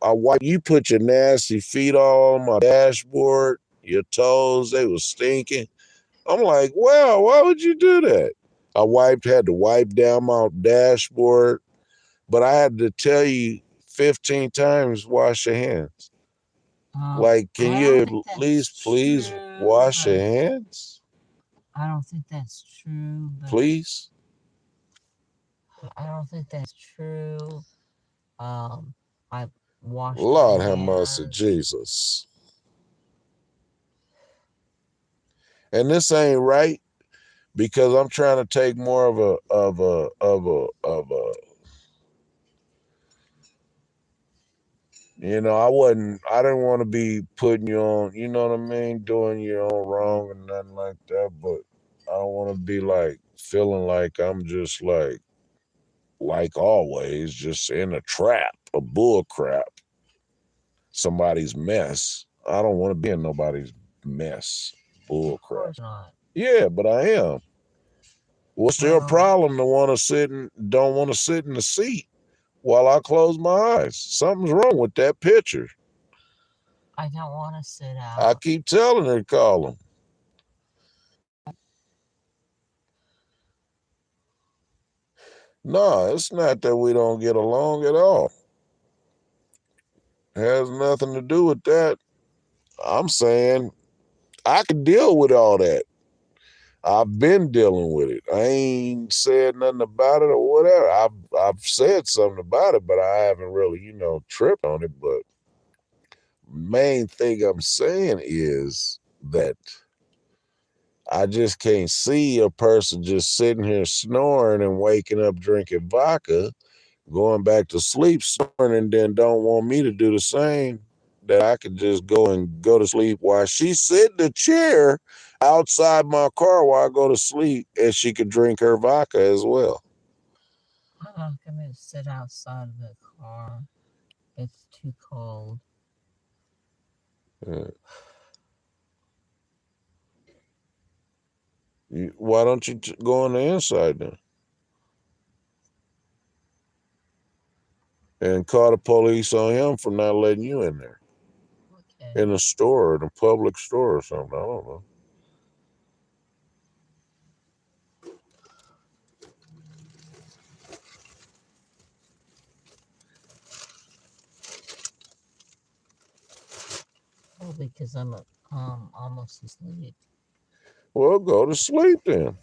I wipe. You put your nasty feet all on my dashboard, your toes, they was stinking. I'm like, well, why would you do that? Had to wipe down my dashboard, but I had to tell you 15 times, wash your hands. Like, can I don't you think at that's least please true, wash your but hands? I don't think that's true, but Please? I don't think that's true. I wash my Lord have mercy, hands. Jesus. And this ain't right because I'm trying to take more I didn't want to be putting you on, you know what I mean, doing you on wrong and nothing like that, but I don't want to be like feeling like I'm just like always, just in a trap, a bull crap, somebody's mess. I don't want to be in nobody's mess, bull Of crap. course not. Yeah, but I am. What's their Well, problem to want to don't want to sit in the seat while I close my eyes? Something's wrong with that picture. I don't want to sit I out. keep telling her to call them. No, it's not that we don't get along at all. It has nothing to do with that. I'm saying I can deal with all that. I've been dealing with it. I ain't said nothing about it or whatever. I've said something about it, but I haven't really, tripped on it. But main thing I'm saying is that I just can't see a person just sitting here snoring and waking up drinking vodka, going back to sleep snoring, and then don't want me to do the same. That I could just go to sleep while she sit in the chair outside my car while I go to sleep, and she could drink her vodka as well. I'm not going to sit outside of the car. It's too cold. Uh, why don't you go on the inside then and call the police on him for not letting you in there Okay. in a store, in a public store or something? I don't know. Well, because I'm almost asleep. Well, go to sleep then.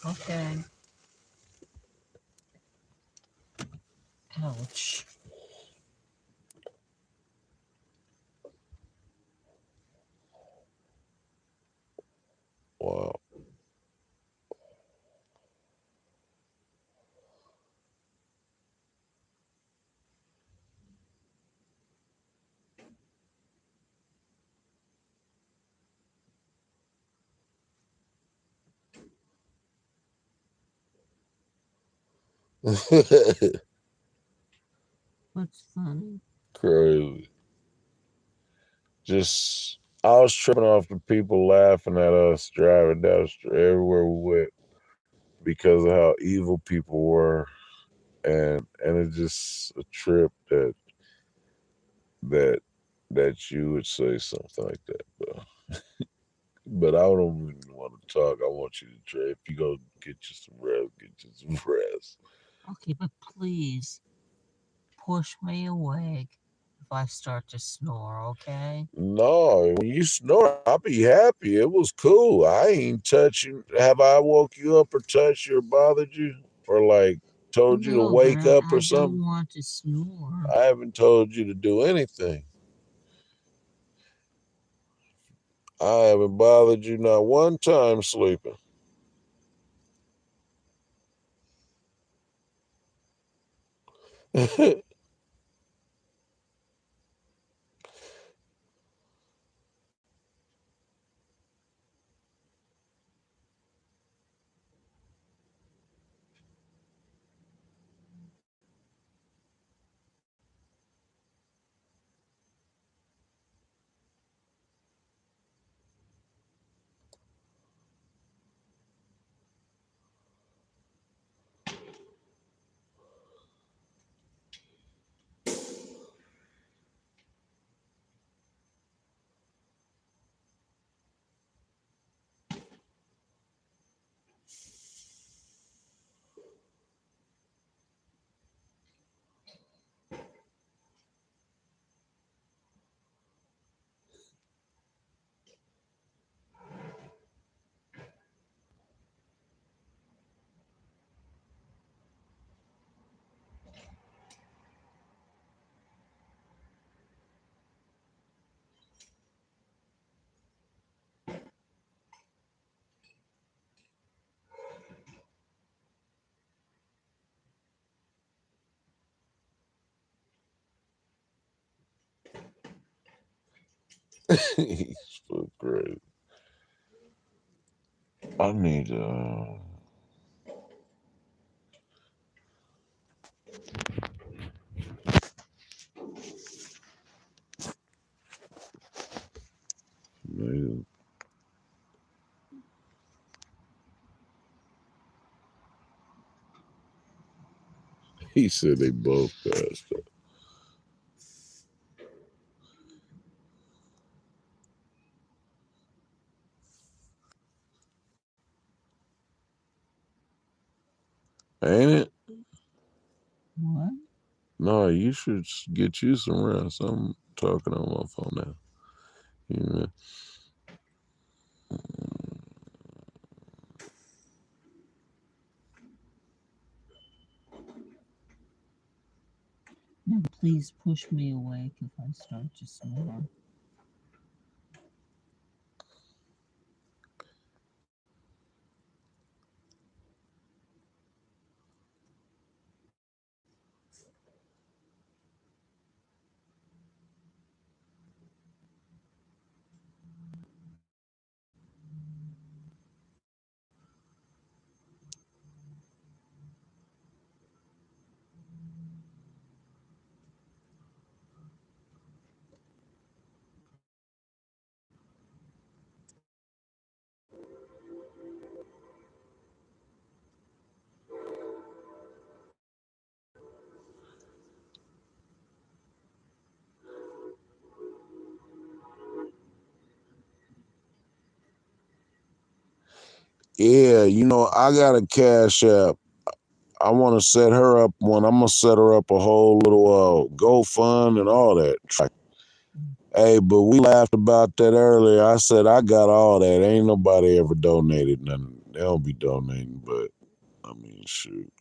Okay. Ouch. Wow. What's funny? Crazy. Just, I was tripping off the people laughing at us driving down the street everywhere we went because of how evil people were, and it's just a trip that that you would say something like that, but I don't even want to talk. I want you to try. If you go get you some rest, get you some rest. Okay, but please push me awake if I start to snore, okay? No, when you snore, I'll be happy. It was cool. I ain't touching. Have I woke you up or touched you or bothered you or like told you to No, but wake up I or don't something? want to snore. I haven't told you to do anything. I haven't bothered you not one time sleeping. He's so great. I need maybe- he said they both passed up. Ain't it? What? No, you should get you some rest. I'm talking on my phone now. Yeah. Now please push me awake if I start to snore. Yeah, I got a cash app. I want to set her up one. I'm gonna set her up a whole little GoFund and all that. Hey, but we laughed about that earlier. I said I got all that. Ain't nobody ever donated nothing. They don't be donating, but I mean, shoot.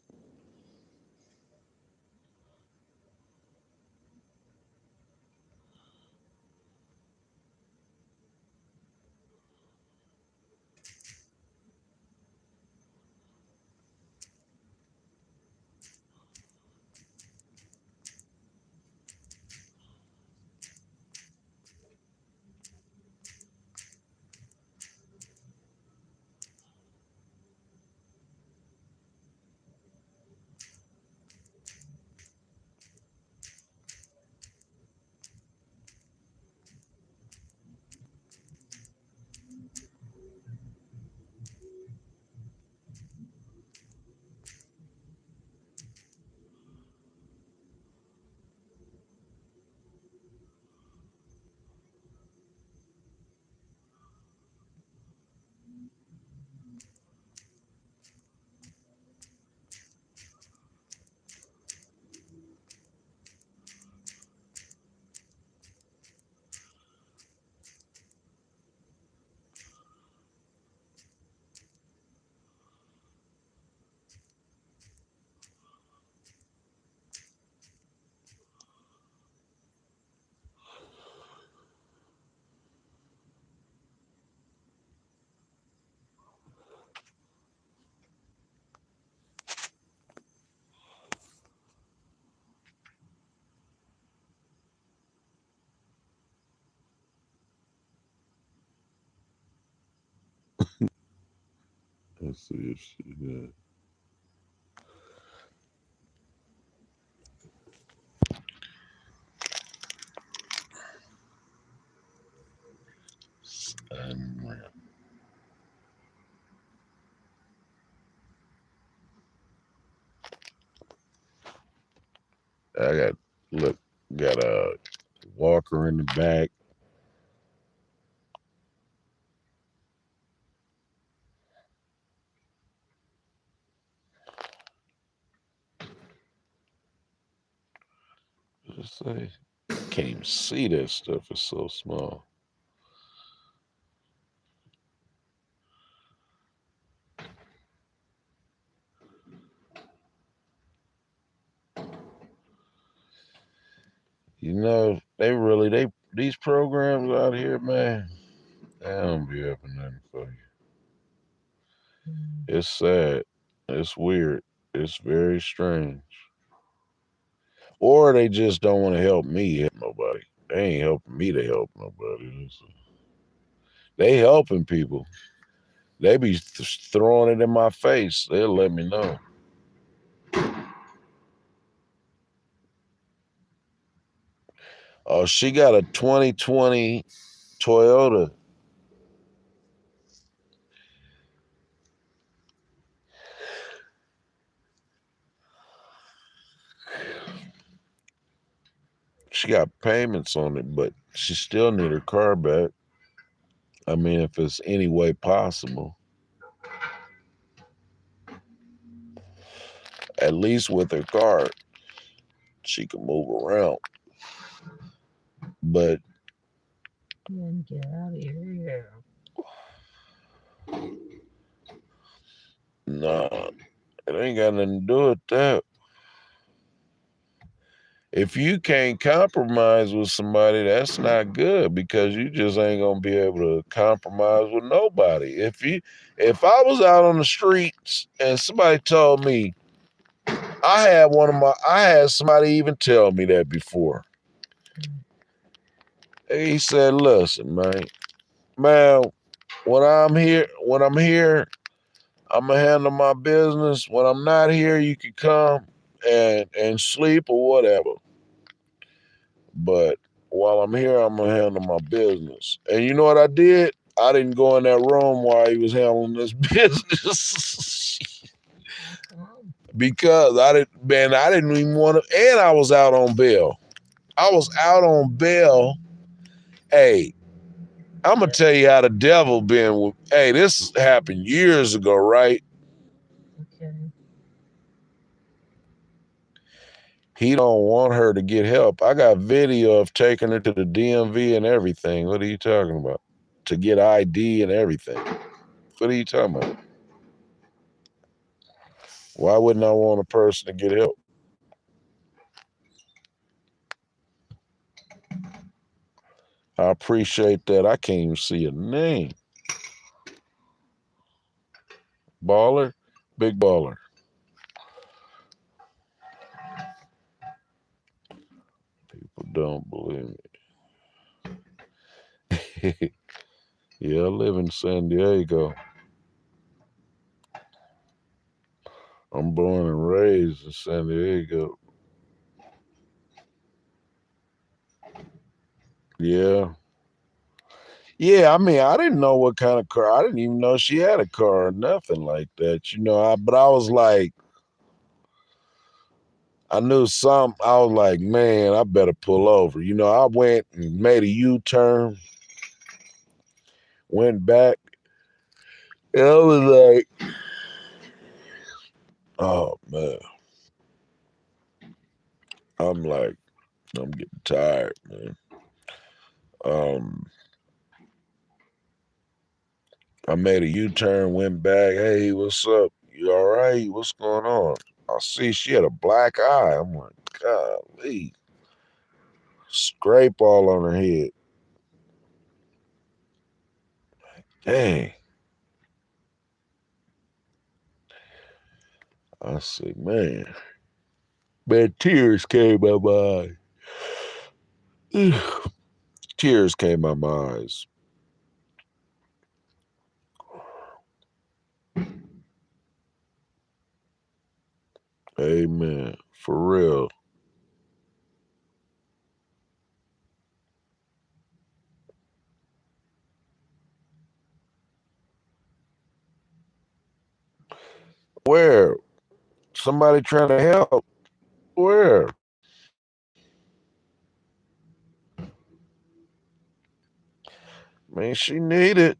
Let's see if she got unreal. I got look got a walker in the back. Just say can't even see that stuff. It's so small. You know, they these programs out here, man, they don't be having nothing for you. Mm. It's sad. It's weird. It's very strange. Or they just don't want to help me help nobody. They ain't helping me to help nobody. They helping people. They be throwing it in my face. They'll let me know. Oh, she got a 2020 Toyota. She got payments on it, but she still need her car back. I mean, if it's any way possible, at least with her car, she can move around. But Man, get out of here. nah, it ain't got nothing to do with that. If you can't compromise with somebody, that's not good because you just ain't gonna be able to compromise with nobody. If I was out on the streets and somebody told me I had somebody even tell me that before. Mm. He said, "Listen, man, when I'm here, I'm gonna handle my business. When I'm not here, you can come and sleep or whatever. But while I'm here, I'm gonna handle my business." And you know what I did? I didn't go in that room while he was handling this business How come? because I didn't even want to. And I was out on bail. I was out on bail. Hey, I'm gonna Yeah. tell you how the devil been with. Hey, this happened years ago, right? Okay. He don't want her to get help. I got video of taking her to the DMV and everything. What are you talking about? To get ID and everything. What are you talking about? Why wouldn't I want a person to get help? I appreciate that. I can't even see a name. Baller, big baller. People don't believe me. Yeah, I live in San Diego. I'm born and raised in San Diego. Yeah. Yeah, I mean, I didn't know what kind of car. I didn't even know she had a car or nothing like that. But I was like, I knew some. I was like, man, I better pull over. I went and made a U-turn, went back, and I was like, oh man, I'm like, I'm getting tired, man. Um, I made a U-turn, went back. Hey, what's up? You all right? What's going on? I see she had a black eye. I'm like, golly, scrape all on her head. Dang. I said, man, tears came out my eyes. Tears came out my eyes. Amen. For real. Where? Somebody trying to help? Where? Man, she need it.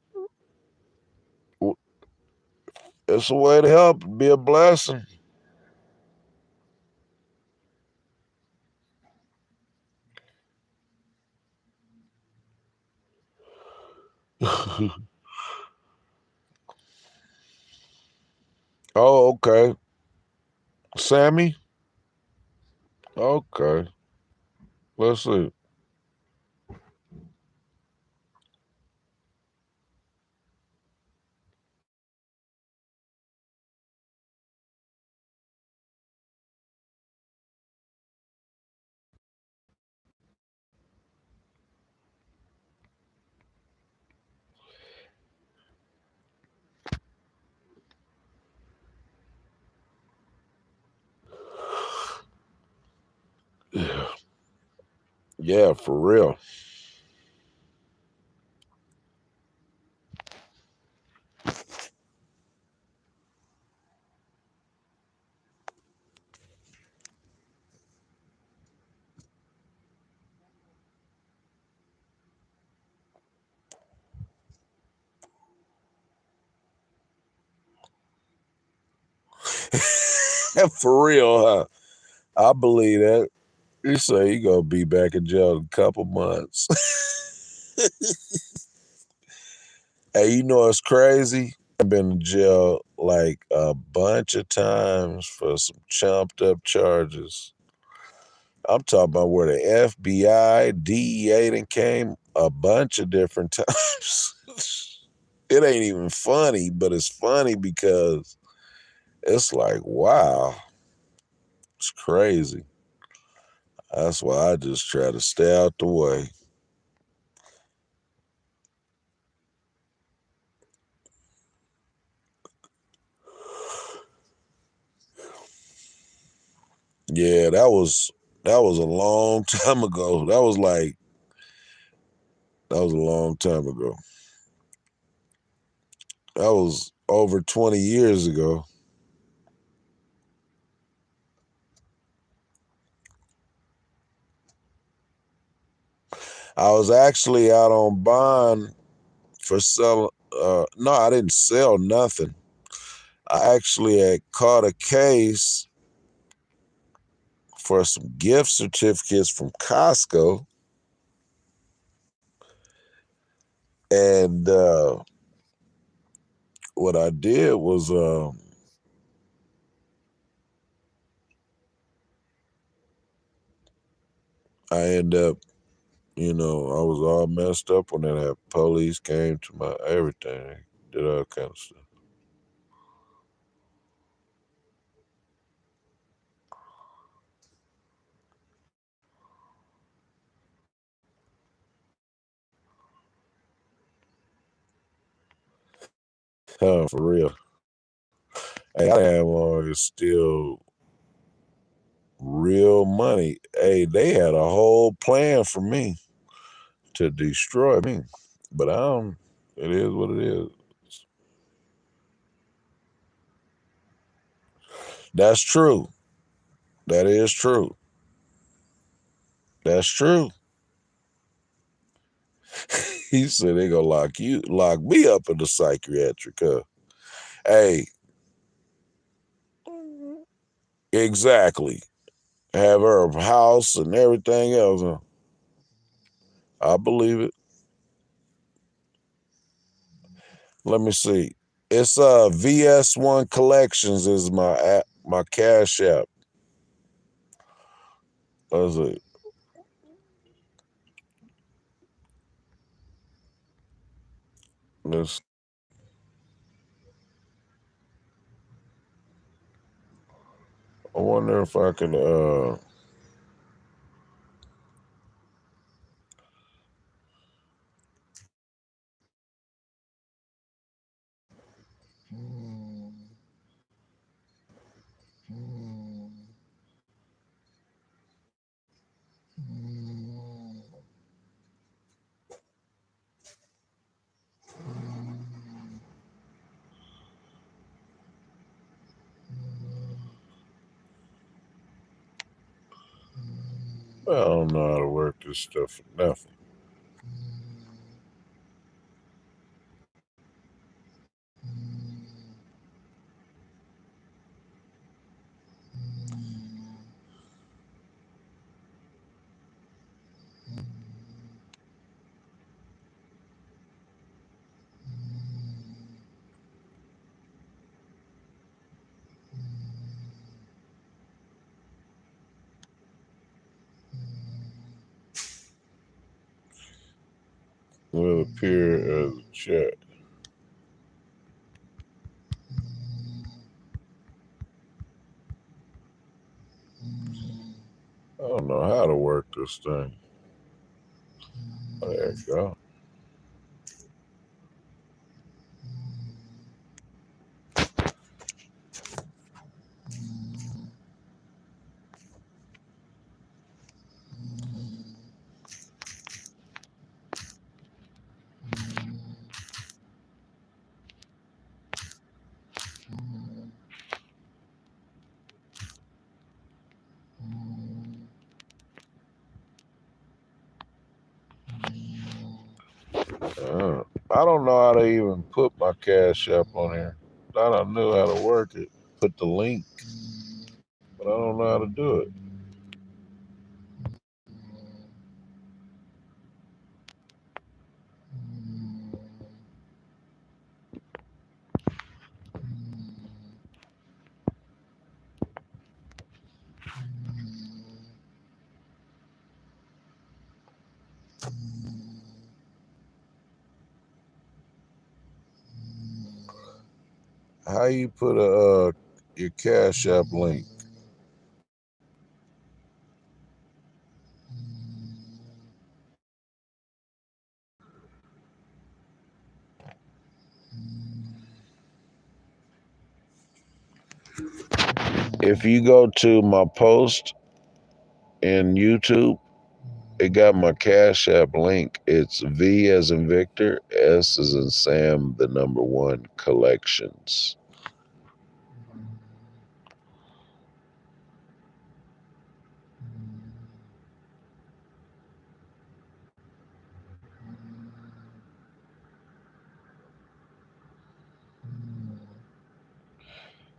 It's a way to help, be a blessing. Oh, okay. Sammy? Okay. Let's see. Yeah, for real. For real, huh? I believe that. You say you gonna be back in jail in a couple months. Hey, you know it's crazy? I've been in jail like a bunch of times for some chumped up charges. I'm talking about where the FBI, DEA done came a bunch of different times. It ain't even funny, but it's funny because it's like, wow, it's crazy. That's why I just try to stay out the way. Yeah, that was a long time ago. That was a long time ago. That was over 20 years ago. I was actually out on bond for selling. No, I didn't sell nothing. I actually had caught a case for some gift certificates from Costco, and what I did was I ended up, I was all messed up when that police came to my everything, did all kind of stuff. For real. Hey, I had one still real money. Hey, they had a whole plan for me to destroy me, but I don't. It is what it is. That's true. That is true. That's true. He said they gonna lock me up in the psychiatric. Hey, exactly. Have her house and everything else. I believe it. Let me see. It's VS1 Collections is my cash app. Let's see. Let's, I wonder if I can I don't know how to work this stuff for nothing. Will appear as a chat. I don't know how to work this thing. There you go. I don't know how to even put my Cash App on here. Thought I knew how to work it. Put the link, but I don't know how to do it. How you put your Cash App link? If you go to my post in YouTube, it got my Cash App link. It's V as in Victor, S as in Sam, the number one collections.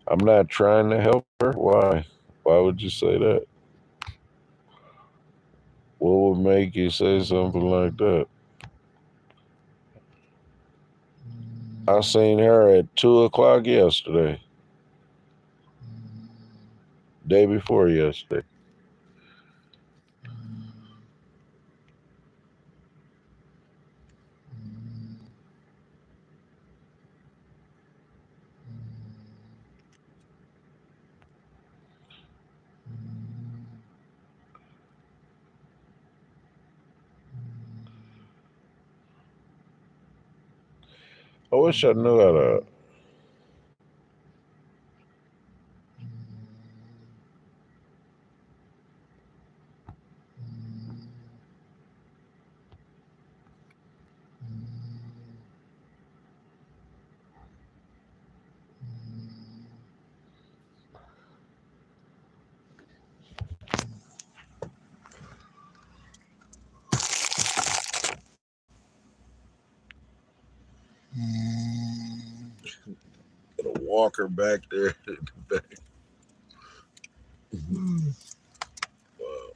I'm not trying to help her. Why? Why would you say that? What would make you say something like that? I seen her at 2 o'clock yesterday. Day before yesterday. I wish I knew how to. Get a walker back there in the back. Wow.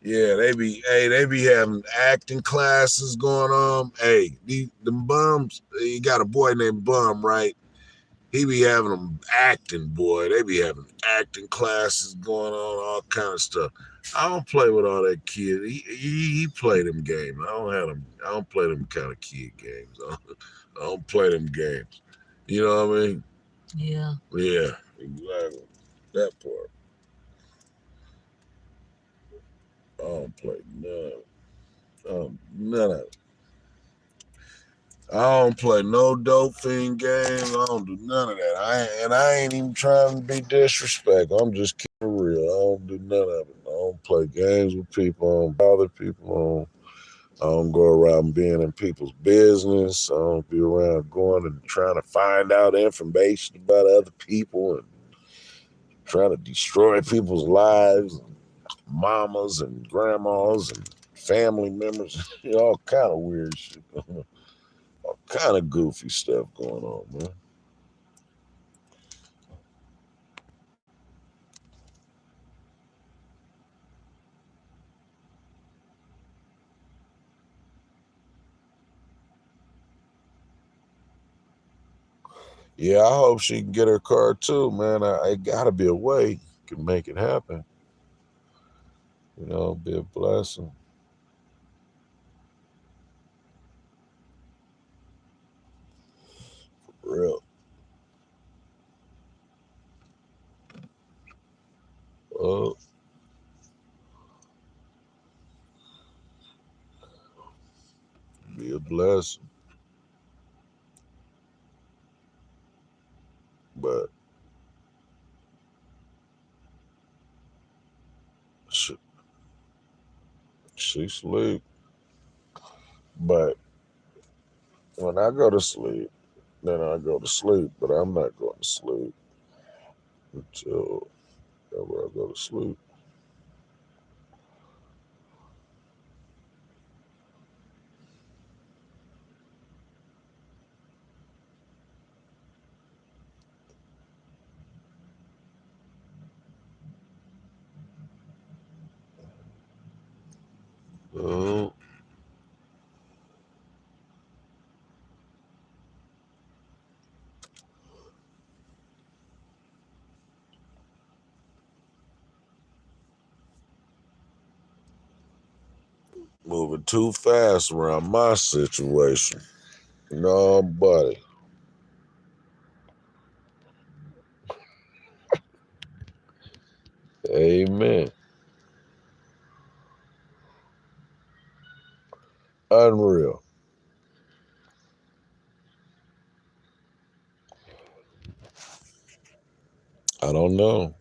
Yeah, they be having acting classes going on. Hey, them bums, you got a boy named Bum, right? He be having them acting, boy. They be having acting classes going on, all kind of stuff. I don't play with all that kid. He play them games. I don't have them. I don't play them kind of kid games. I don't play them games. You know what I mean? Yeah. Yeah, exactly. That part. I don't play none of it. I don't play no dope fiend games. I don't do none of that. I ain't even trying to be disrespectful. I'm just keeping it real. I don't do none of it. I don't play games with people. I don't bother people. I don't go around being in people's business. I don't be around going and trying to find out information about other people and trying to destroy people's lives, mamas and grandmas and family members, all kind of weird shit, all kind of goofy stuff going on, man. Yeah, I hope she can get her car too, man. It gotta be a way can make it happen. Be a blessing. For real. Uh, be a blessing. But she, she sleep. But when I go to sleep, then I go to sleep. But I'm not going to sleep until ever I go to sleep. Uh, moving too fast around my situation. No, buddy. Amen. Unreal. I don't know.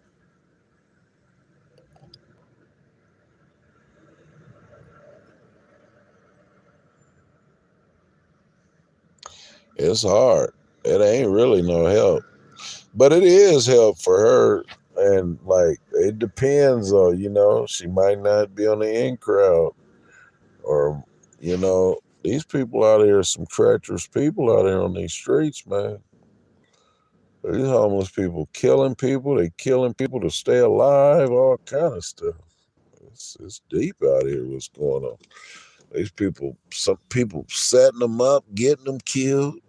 It's hard. It ain't really no help. But it is help for her. And like it depends on, she might not be on the in crowd. Or, these people out here, some treacherous people out here on these streets, man. These homeless people killing people, they killing people to stay alive, all kind of stuff. It's deep out here what's going on. These people, some people setting them up, getting them killed.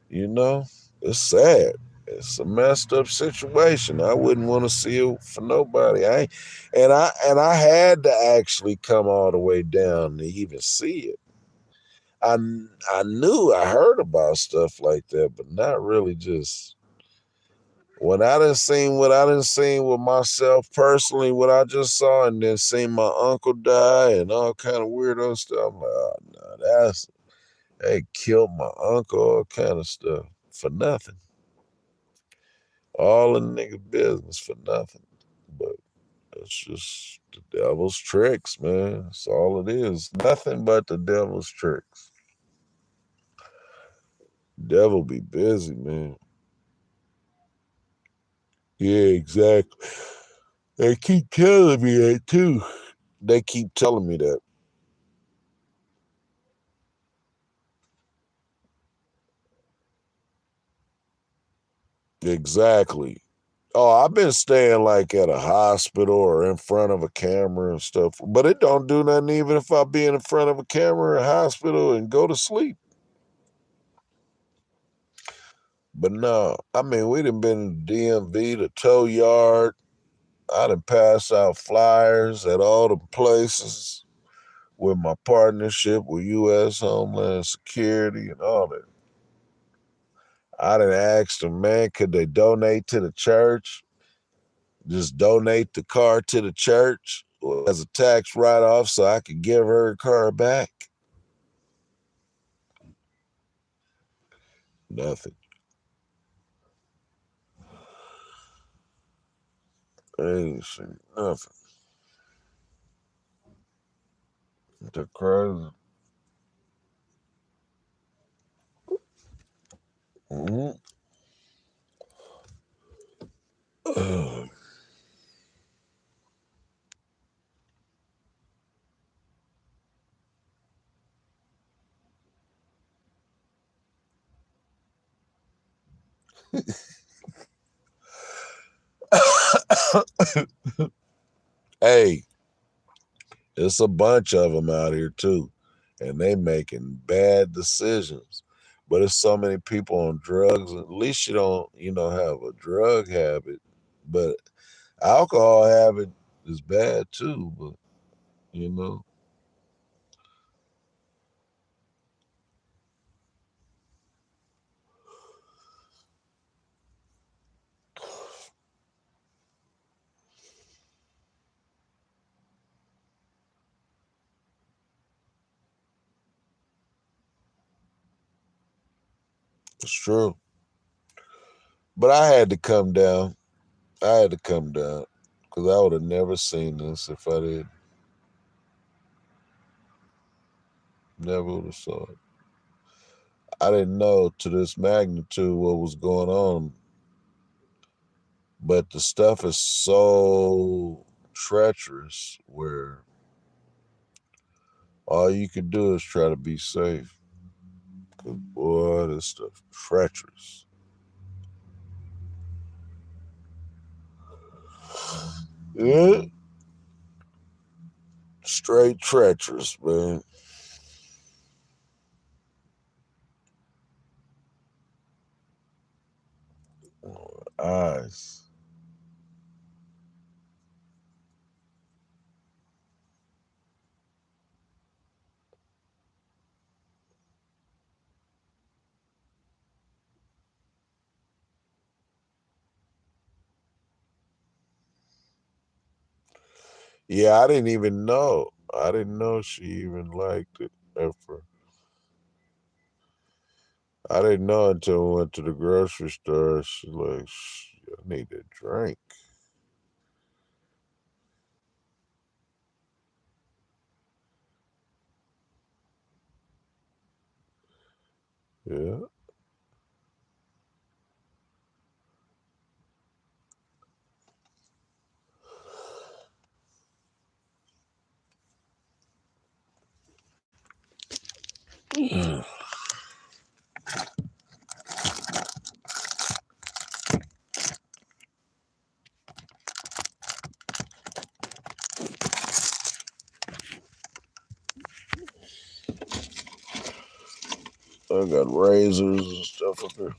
You know, it's sad. It's a messed up situation. I wouldn't want to see it for nobody. I had to actually come all the way down to even see it. I I knew I heard about stuff like that, but not really just when I didn't seen what I didn't seen with myself personally, what I just saw, and then seen my uncle die and all kind of weirdo stuff. I'm like, oh no, they killed my uncle, all kind of stuff for nothing. All in the nigga business for nothing. But it's just the devil's tricks, man. That's all it is. Nothing but the devil's tricks. Devil be busy, man. Yeah, exactly. They keep telling me that too. They keep telling me that. Exactly. Oh, I've been staying like at a hospital or in front of a camera and stuff, but it don't do nothing even if I be in front of a camera in a hospital and go to sleep. But no, I mean, we done been to DMV, the tow yard. I done passed out flyers at all the places with my partnership with U.S. Homeland Security and all that. I done asked them, man, could they donate to the church? Just donate the car to the church as a tax write-off so I could give her car back. Nothing. I ain't seen nothing. The crazy. Mm-hmm. Hey, it's a bunch of them out here too, and they making bad decisions. But it's so many people on drugs. At least you don't, have a drug habit. But alcohol habit is bad too. But you know, it's true. But I had to come down. I had to come down because I would have never seen this if I did. Never would have saw it. I didn't know to this magnitude what was going on, but the stuff is so treacherous where all you can do is try to be safe. Cause boy, this stuff treacherous. Yeah, straight treacherous, man. Eyes. Yeah, I didn't even know. I didn't know she even liked it at first. I didn't know until we went to the grocery store. She's like, I need a drink. Yeah. I got razors and stuff up here.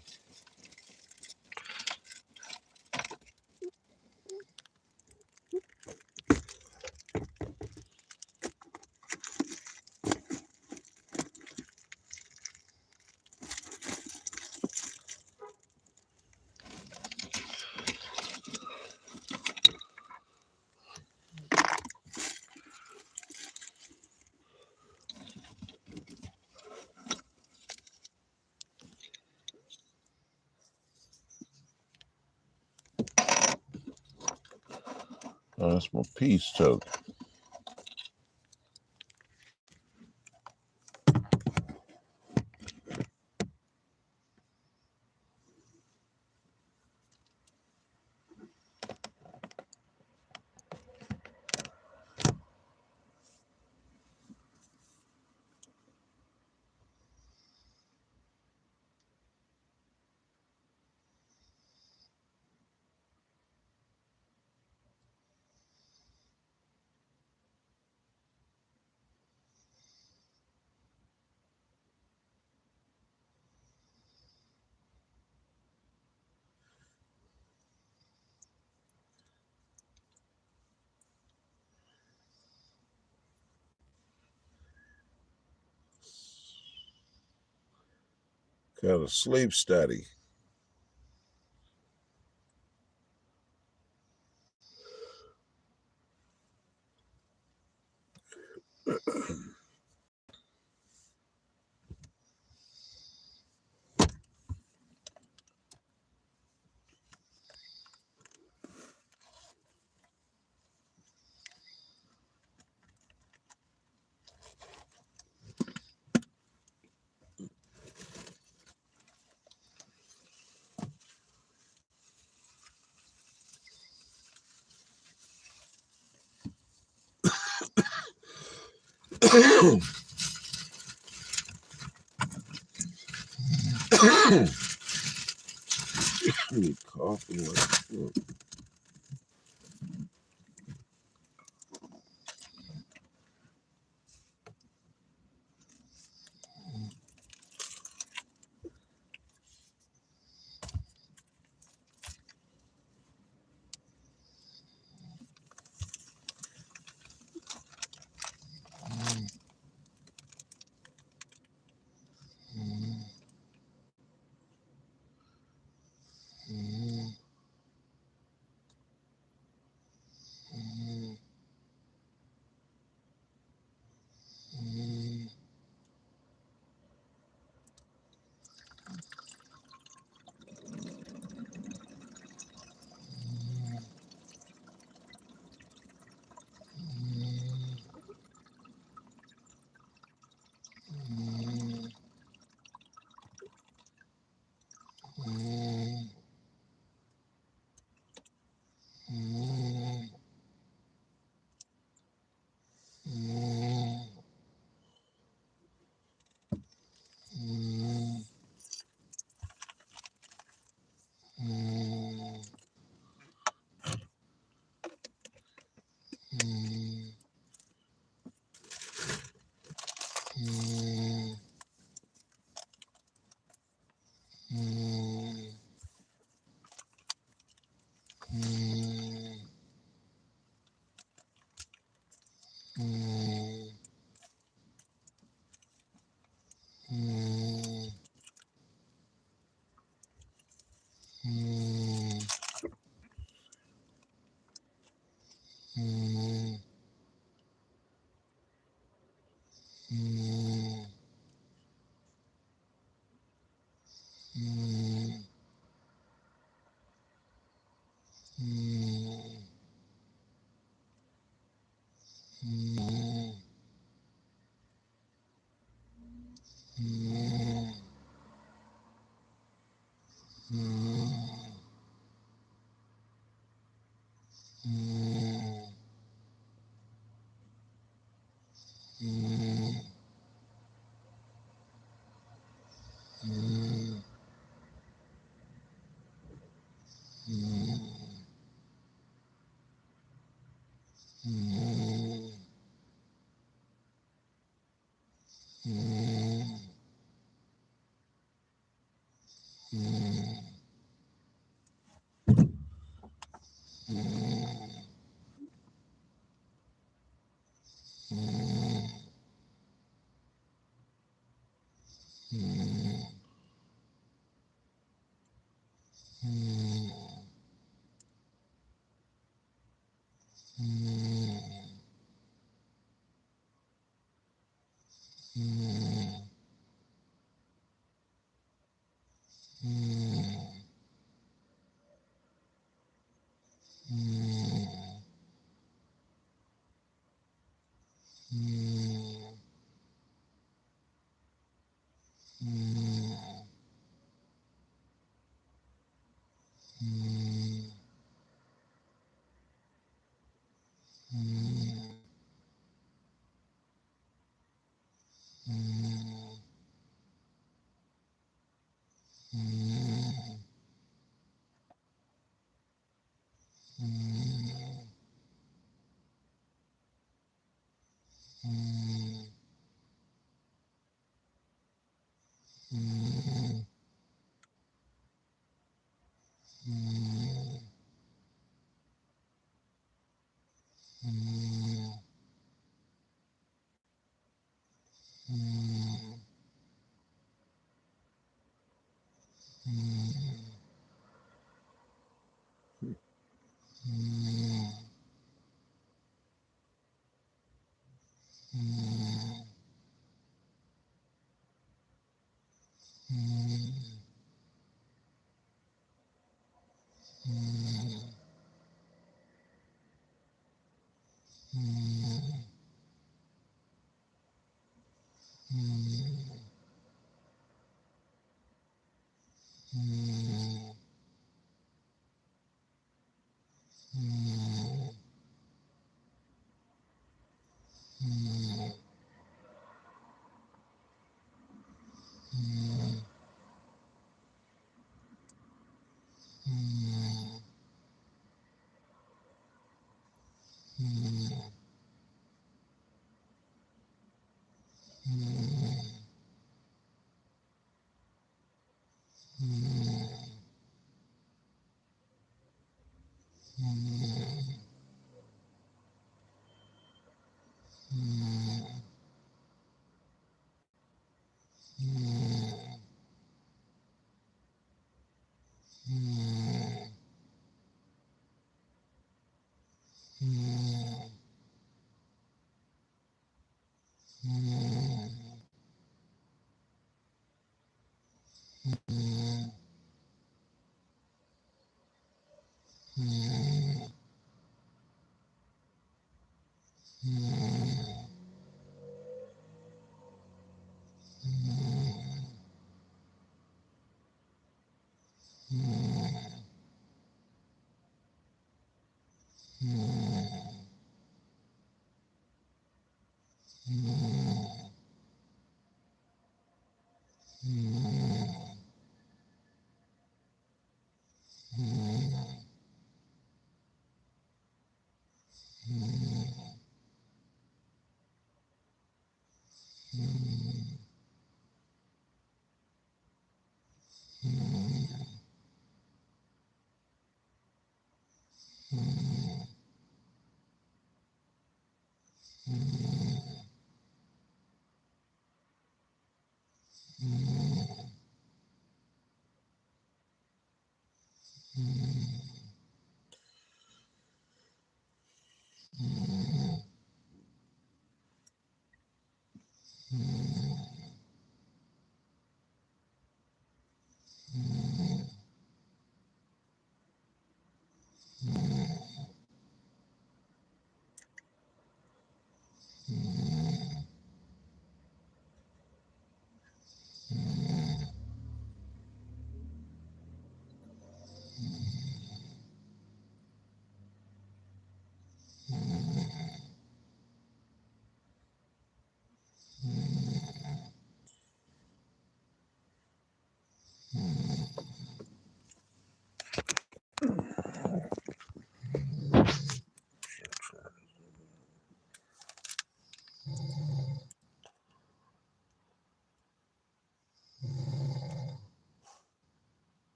Oh, that's my peace token. Kind of sleep study. Coughing like fuck.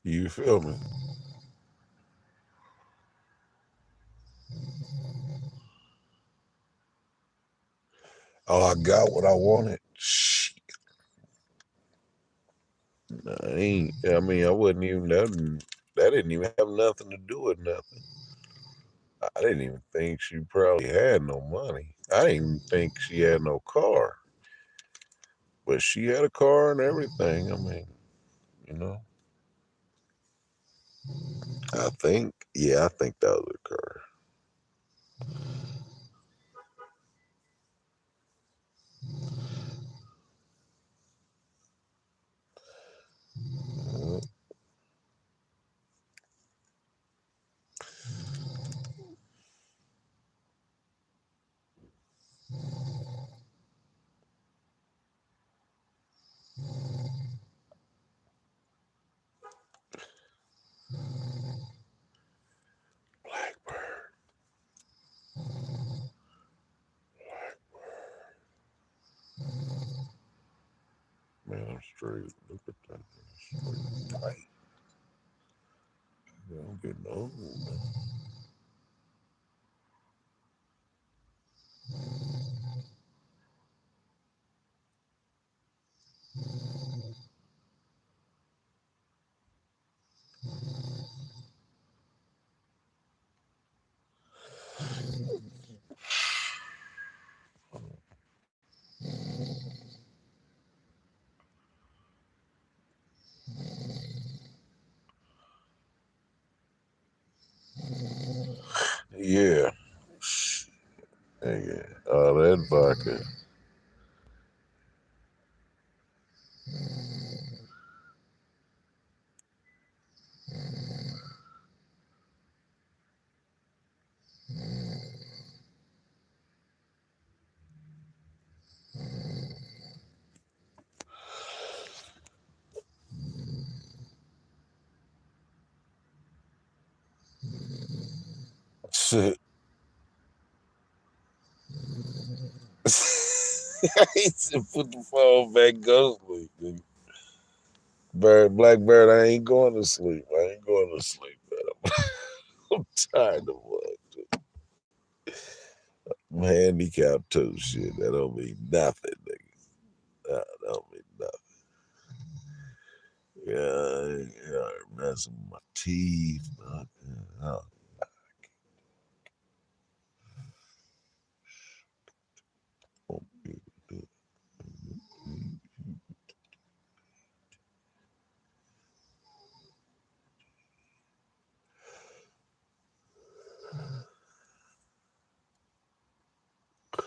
You feel me? Oh, I got what I wanted. Shit. I ain't. I mean, I wasn't even that. That didn't even have nothing to do with nothing. I didn't even think she probably had no money. I didn't even think she had no car. But she had a car and everything. I mean, you know. I think. Yeah, I think that was a car. Blackbird. Man, I'm straight. Look at that. Straight tight. Yeah, I'm getting old. Yeah. Yeah. That vodka. Shit. He said, put the phone back, go sleep. Nigga. Blackbird, I ain't going to sleep. I ain't going to sleep, man. I'm tired of what? I'm handicapped too. Shit, that don't mean nothing, nigga. That don't mean nothing. Yeah, messing with my teeth. Oh,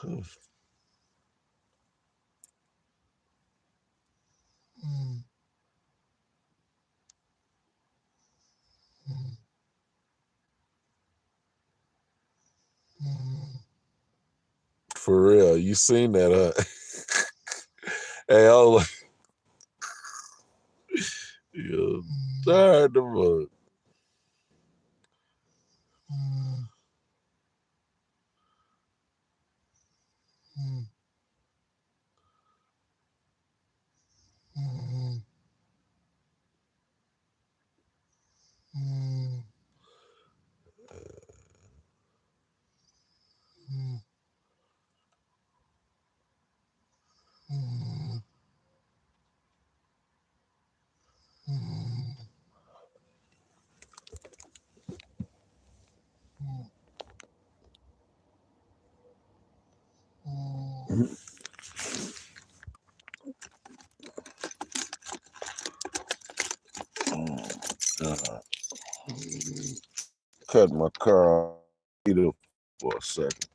Mm, mm, mm, For real, you seen that, huh? Hey, hold on. You mm, tired the fuck. mm, mm, mm, mm, mm, mm, mm, mm, mm. God. Cut my car off for a second.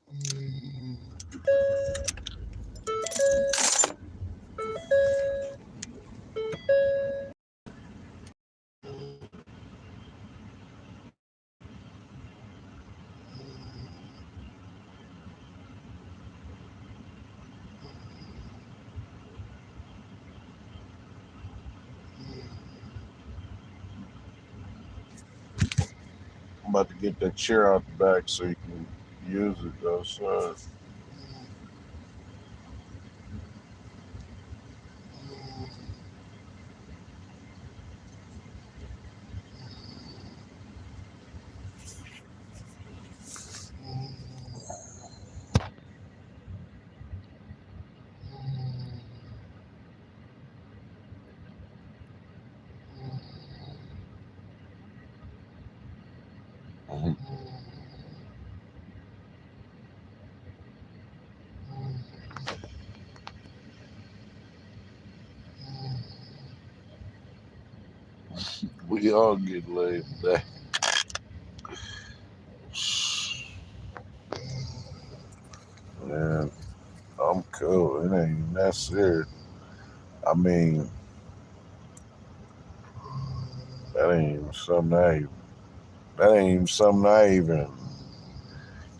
I'm about to get that chair out the back so you can use it outside. Mhm. We all get laid back. Man, I'm cool. It ain't even that serious. I mean, that ain't even something that ain't even something I even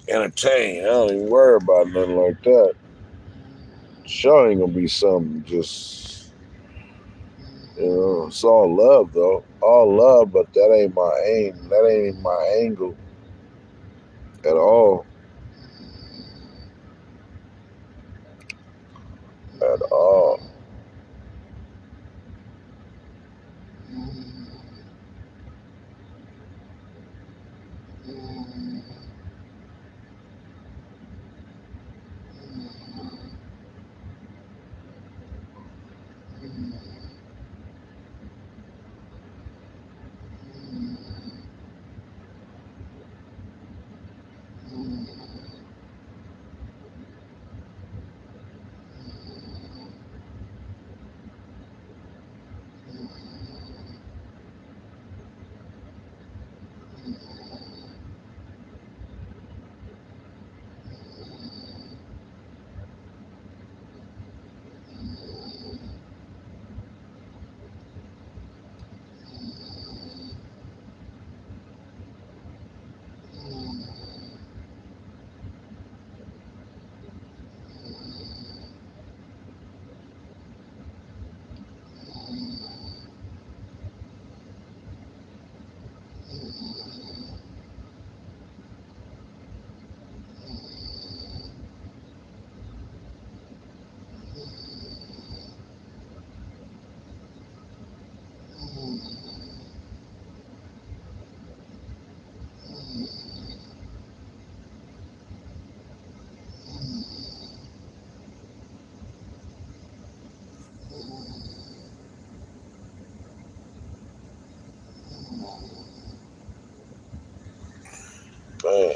entertain. I don't even worry about nothing like that. Sure ain't gonna be something just, it's all love though. All love, but that ain't my aim. That ain't my angle at all. At all. Man,